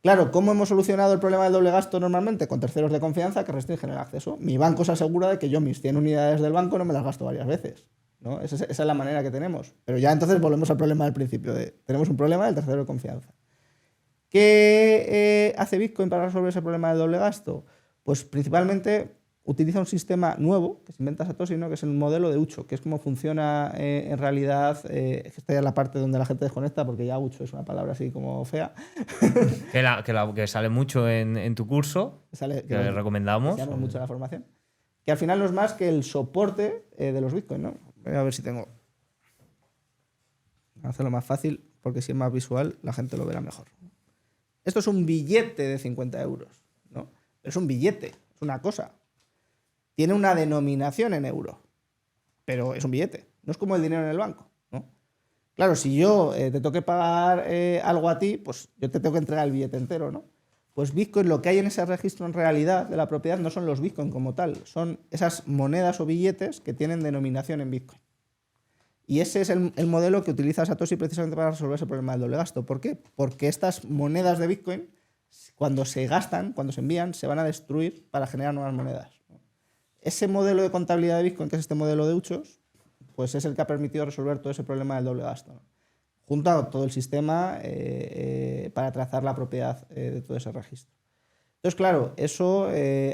Speaker 1: Claro, ¿cómo hemos solucionado el problema del doble gasto normalmente? Con terceros de confianza que restringen el acceso. Mi banco se asegura de que yo mis 100 unidades del banco no me las gasto varias veces, ¿no? Esa es la manera que tenemos. Pero ya entonces volvemos al problema del principio. Tenemos un problema del tercero de confianza. ¿Qué hace Bitcoin para resolver ese problema del doble gasto? Pues principalmente utiliza un sistema nuevo que se inventa Satoshi, ¿no? Que es el modelo de Ucho, que es como funciona en realidad. Esta ya es la parte donde la gente desconecta, porque ya Ucho es una palabra así como fea.
Speaker 2: que sale mucho en tu curso, que recomendamos.
Speaker 1: Que llama mucho la formación. Que al final no es más que el soporte de los Bitcoin, ¿no? Voy a ver si tengo. Voy a hacerlo más fácil, porque si es más visual, la gente lo verá mejor. Esto es un billete de 50 euros, ¿no? Es un billete, es una cosa. Tiene una denominación en euro, pero es un billete. No es como el dinero en el banco, ¿no? Claro, si yo te tengo que pagar algo a ti, pues yo te tengo que entregar el billete entero, ¿no? Pues Bitcoin, lo que hay en ese registro en realidad de la propiedad no son los Bitcoin como tal, son esas monedas o billetes que tienen denominación en Bitcoin. Y ese es el modelo que utiliza Satoshi precisamente para resolver ese problema del doble gasto. ¿Por qué? Porque estas monedas de Bitcoin, cuando se gastan, cuando se envían, se van a destruir para generar nuevas monedas. Ese modelo de contabilidad de Bitcoin, que es este modelo de Uchos, pues es el que ha permitido resolver todo ese problema del doble gasto, ¿no? Junto a todo el sistema para trazar la propiedad de todo ese registro. Entonces, claro, eso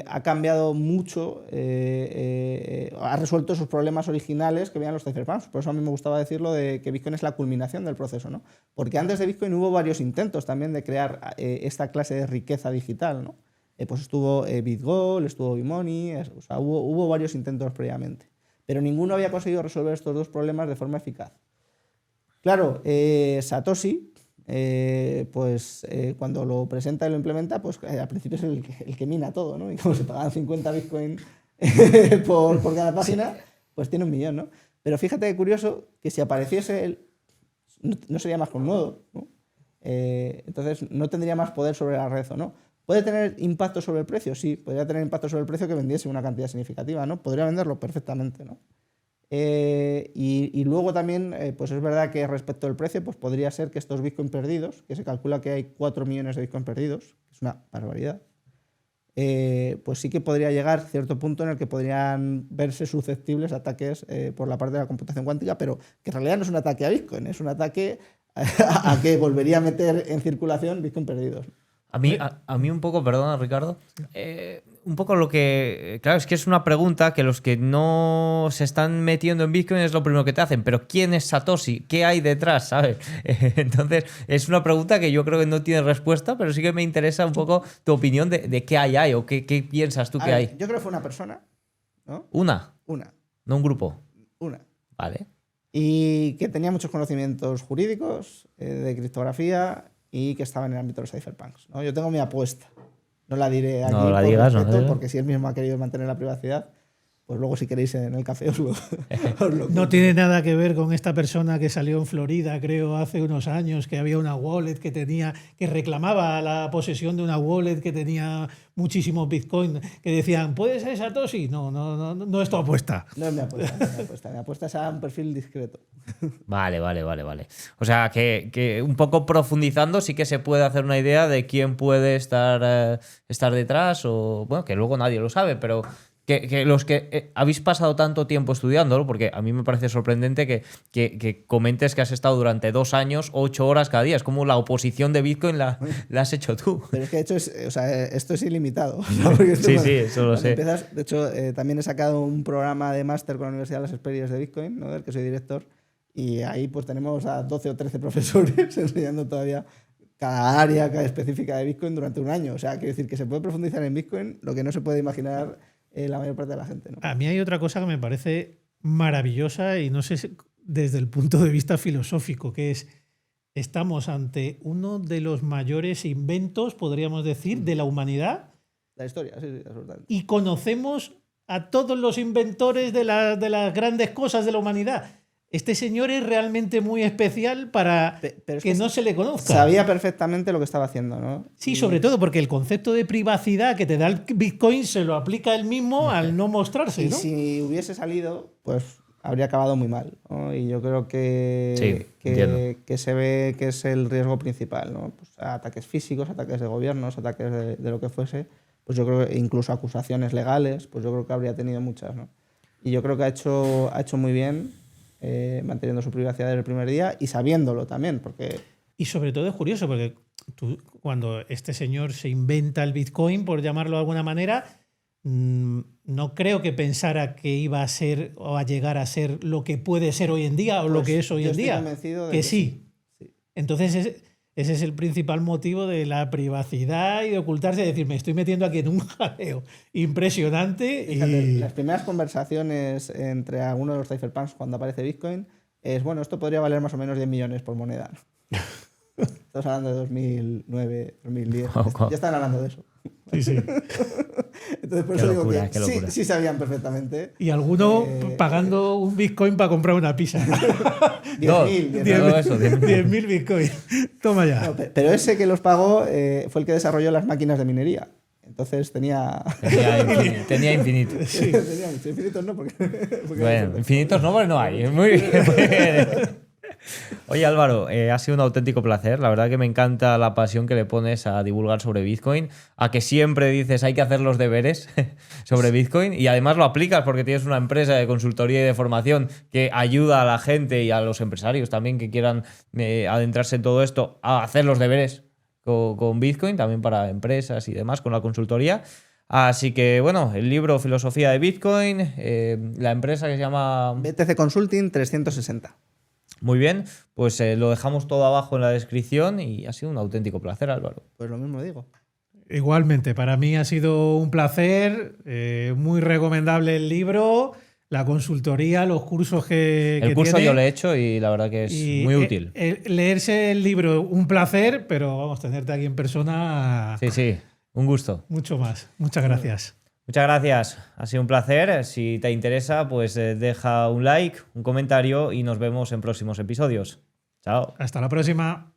Speaker 1: ha cambiado mucho, ha resuelto esos problemas originales que veían los cypherpunks. Por eso a mí me gustaba decirlo de que Bitcoin es la culminación del proceso, ¿no? Porque antes de Bitcoin hubo varios intentos también de crear esta clase de riqueza digital, ¿no? Pues estuvo BitGold, estuvo Bmoney, o sea, hubo varios intentos previamente. Pero ninguno había conseguido resolver estos dos problemas de forma eficaz. Claro, Satoshi, cuando lo presenta y lo implementa, pues al principio es el que mina todo, ¿no? Y como se pagaban 50 Bitcoin por cada página, pues tiene 1 millón, ¿no? Pero fíjate qué curioso que si apareciese él, no sería más que un nodo, ¿no? Entonces no tendría más poder sobre la red, ¿o no? ¿Puede tener impacto sobre el precio? Sí, podría tener impacto sobre el precio que vendiese una cantidad significativa, ¿no? Podría venderlo perfectamente, ¿no? Y luego también, pues es verdad que respecto al precio, pues podría ser que estos Bitcoin perdidos, que se calcula que hay 4 millones de Bitcoin perdidos, que es una barbaridad, pues sí que podría llegar a cierto punto en el que podrían verse susceptibles a ataques por la parte de la computación cuántica, pero que en realidad no es un ataque a Bitcoin, es un ataque a que volvería a meter en circulación Bitcoin perdidos.
Speaker 2: A mí un poco, perdona Ricardo, un poco lo que... Claro, es que es una pregunta que los que no se están metiendo en Bitcoin es lo primero que te hacen, pero ¿quién es Satoshi? ¿Qué hay detrás? ¿Sabes? Entonces, es una pregunta que yo creo que no tiene respuesta, pero sí que me interesa un poco tu opinión de qué hay o qué piensas tú que hay.
Speaker 1: Yo creo que fue una persona, ¿no?
Speaker 2: ¿Una?
Speaker 1: Una.
Speaker 2: No un grupo.
Speaker 1: Una.
Speaker 2: Vale.
Speaker 1: Y que tenía muchos conocimientos jurídicos, de criptografía, y que estaba en el ámbito de los cypherpunks, ¿no? Yo tengo mi apuesta. No la diré aquí
Speaker 2: por respeto,
Speaker 1: porque si él mismo ha querido mantener la privacidad, pues luego si queréis en el café os lo
Speaker 3: No tiene nada que ver con esta persona que salió en Florida, creo, hace unos años, que había una wallet que reclamaba la posesión de una wallet que tenía muchísimos Bitcoin, que decían, ¿puede ser Satoshi? No es tu apuesta.
Speaker 1: No es mi apuesta. Mi apuesta es a un perfil discreto.
Speaker 2: Vale. O sea, que un poco profundizando sí que se puede hacer una idea de quién puede estar detrás o, bueno, que luego nadie lo sabe, pero que los que habéis pasado tanto tiempo estudiándolo, porque a mí me parece sorprendente que comentes que has estado durante 2 años, 8 horas cada día. Es como la oposición de Bitcoin la has hecho tú.
Speaker 1: Pero es que de hecho esto es ilimitado. ¿No? Porque
Speaker 2: Sí, eso lo sé.
Speaker 1: Empiezas, de hecho, también he sacado un programa de máster con la Universidad de las Experiencias de Bitcoin, ¿no? Del que soy director, y ahí pues tenemos a 12 o 13 profesores enseñando todavía cada área cada específica de Bitcoin durante un año. O sea, quiero decir que se puede profundizar en Bitcoin lo que no se puede imaginar la mayor parte de la gente, ¿no?
Speaker 3: A mí hay otra cosa que me parece maravillosa y no sé si desde el punto de vista filosófico, que es estamos ante uno de los mayores inventos, podríamos decir, de la humanidad.
Speaker 1: La historia, sí, absolutamente.
Speaker 3: Y conocemos a todos los inventores de las grandes cosas de la humanidad. Este señor es realmente muy especial para
Speaker 1: Pero es
Speaker 3: que no se le conozca.
Speaker 1: Sabía perfectamente lo que estaba haciendo, ¿no?
Speaker 3: Sí, sobre todo porque el concepto de privacidad que te da el Bitcoin se lo aplica él mismo al no mostrarse,
Speaker 1: Y
Speaker 3: ¿no?
Speaker 1: si hubiese salido, pues habría acabado muy mal, ¿no? Y yo creo
Speaker 2: Sí,
Speaker 1: que se ve que es el riesgo principal, ¿no? Pues ataques físicos, ataques de gobiernos, ataques de lo que fuese, pues yo creo que incluso acusaciones legales, pues yo creo que habría tenido muchas, ¿no? Y yo creo que ha hecho muy bien manteniendo su privacidad desde el primer día y sabiéndolo también, porque...
Speaker 3: Y sobre todo es curioso porque cuando este señor se inventa el Bitcoin, por llamarlo de alguna manera, no creo que pensara que iba a ser o a llegar a ser lo que puede ser hoy en día o lo que es hoy en día.
Speaker 1: Convencido de
Speaker 3: que sí. Entonces ese es el principal motivo de la privacidad y de ocultarse, es decir, me estoy metiendo aquí en un jaleo impresionante.
Speaker 1: Fíjate, las primeras conversaciones entre algunos de los cypherpunks cuando aparece Bitcoin es, bueno, esto podría valer más o menos 10 millones por moneda. Estamos hablando de 2009, 2010. Ya están hablando de eso.
Speaker 3: Sí, sí.
Speaker 1: Entonces, por eso digo que sí sabían perfectamente.
Speaker 3: Y alguno pagando un Bitcoin para comprar una pizza. 10.000 Bitcoin. Toma ya.
Speaker 1: No, pero ese que los pagó fue el que desarrolló las máquinas de minería. Entonces tenía
Speaker 2: infinitos.
Speaker 3: Sí.
Speaker 1: Tenía muchos infinitos, ¿no? Porque
Speaker 2: bueno, infinitos no, porque no hay. Muy bien. Muy bien. Oye Álvaro, ha sido un auténtico placer. La verdad que me encanta la pasión que le pones a divulgar sobre Bitcoin, a que siempre dices hay que hacer los deberes sobre Bitcoin y además lo aplicas porque tienes una empresa de consultoría y de formación que ayuda a la gente y a los empresarios también que quieran adentrarse en todo esto a hacer los deberes con Bitcoin, también para empresas y demás con la consultoría. Así que bueno, el libro Filosofía de Bitcoin, la empresa que se llama
Speaker 1: BTC Consulting 360.
Speaker 2: Muy bien, pues lo dejamos todo abajo en la descripción y ha sido un auténtico placer, Álvaro.
Speaker 1: Pues lo mismo digo.
Speaker 3: Igualmente, para mí ha sido un placer, muy recomendable el libro, la consultoría, los cursos que
Speaker 2: El curso
Speaker 3: tiene.
Speaker 2: yo lo he hecho y la verdad que es muy útil.
Speaker 3: Leerse el libro, un placer, pero vamos, tenerte aquí en persona.
Speaker 2: Sí, un gusto.
Speaker 3: Mucho más. Muchas gracias.
Speaker 2: Muchas gracias, ha sido un placer. Si te interesa, pues deja un like, un comentario y nos vemos en próximos episodios. Chao.
Speaker 3: Hasta la próxima.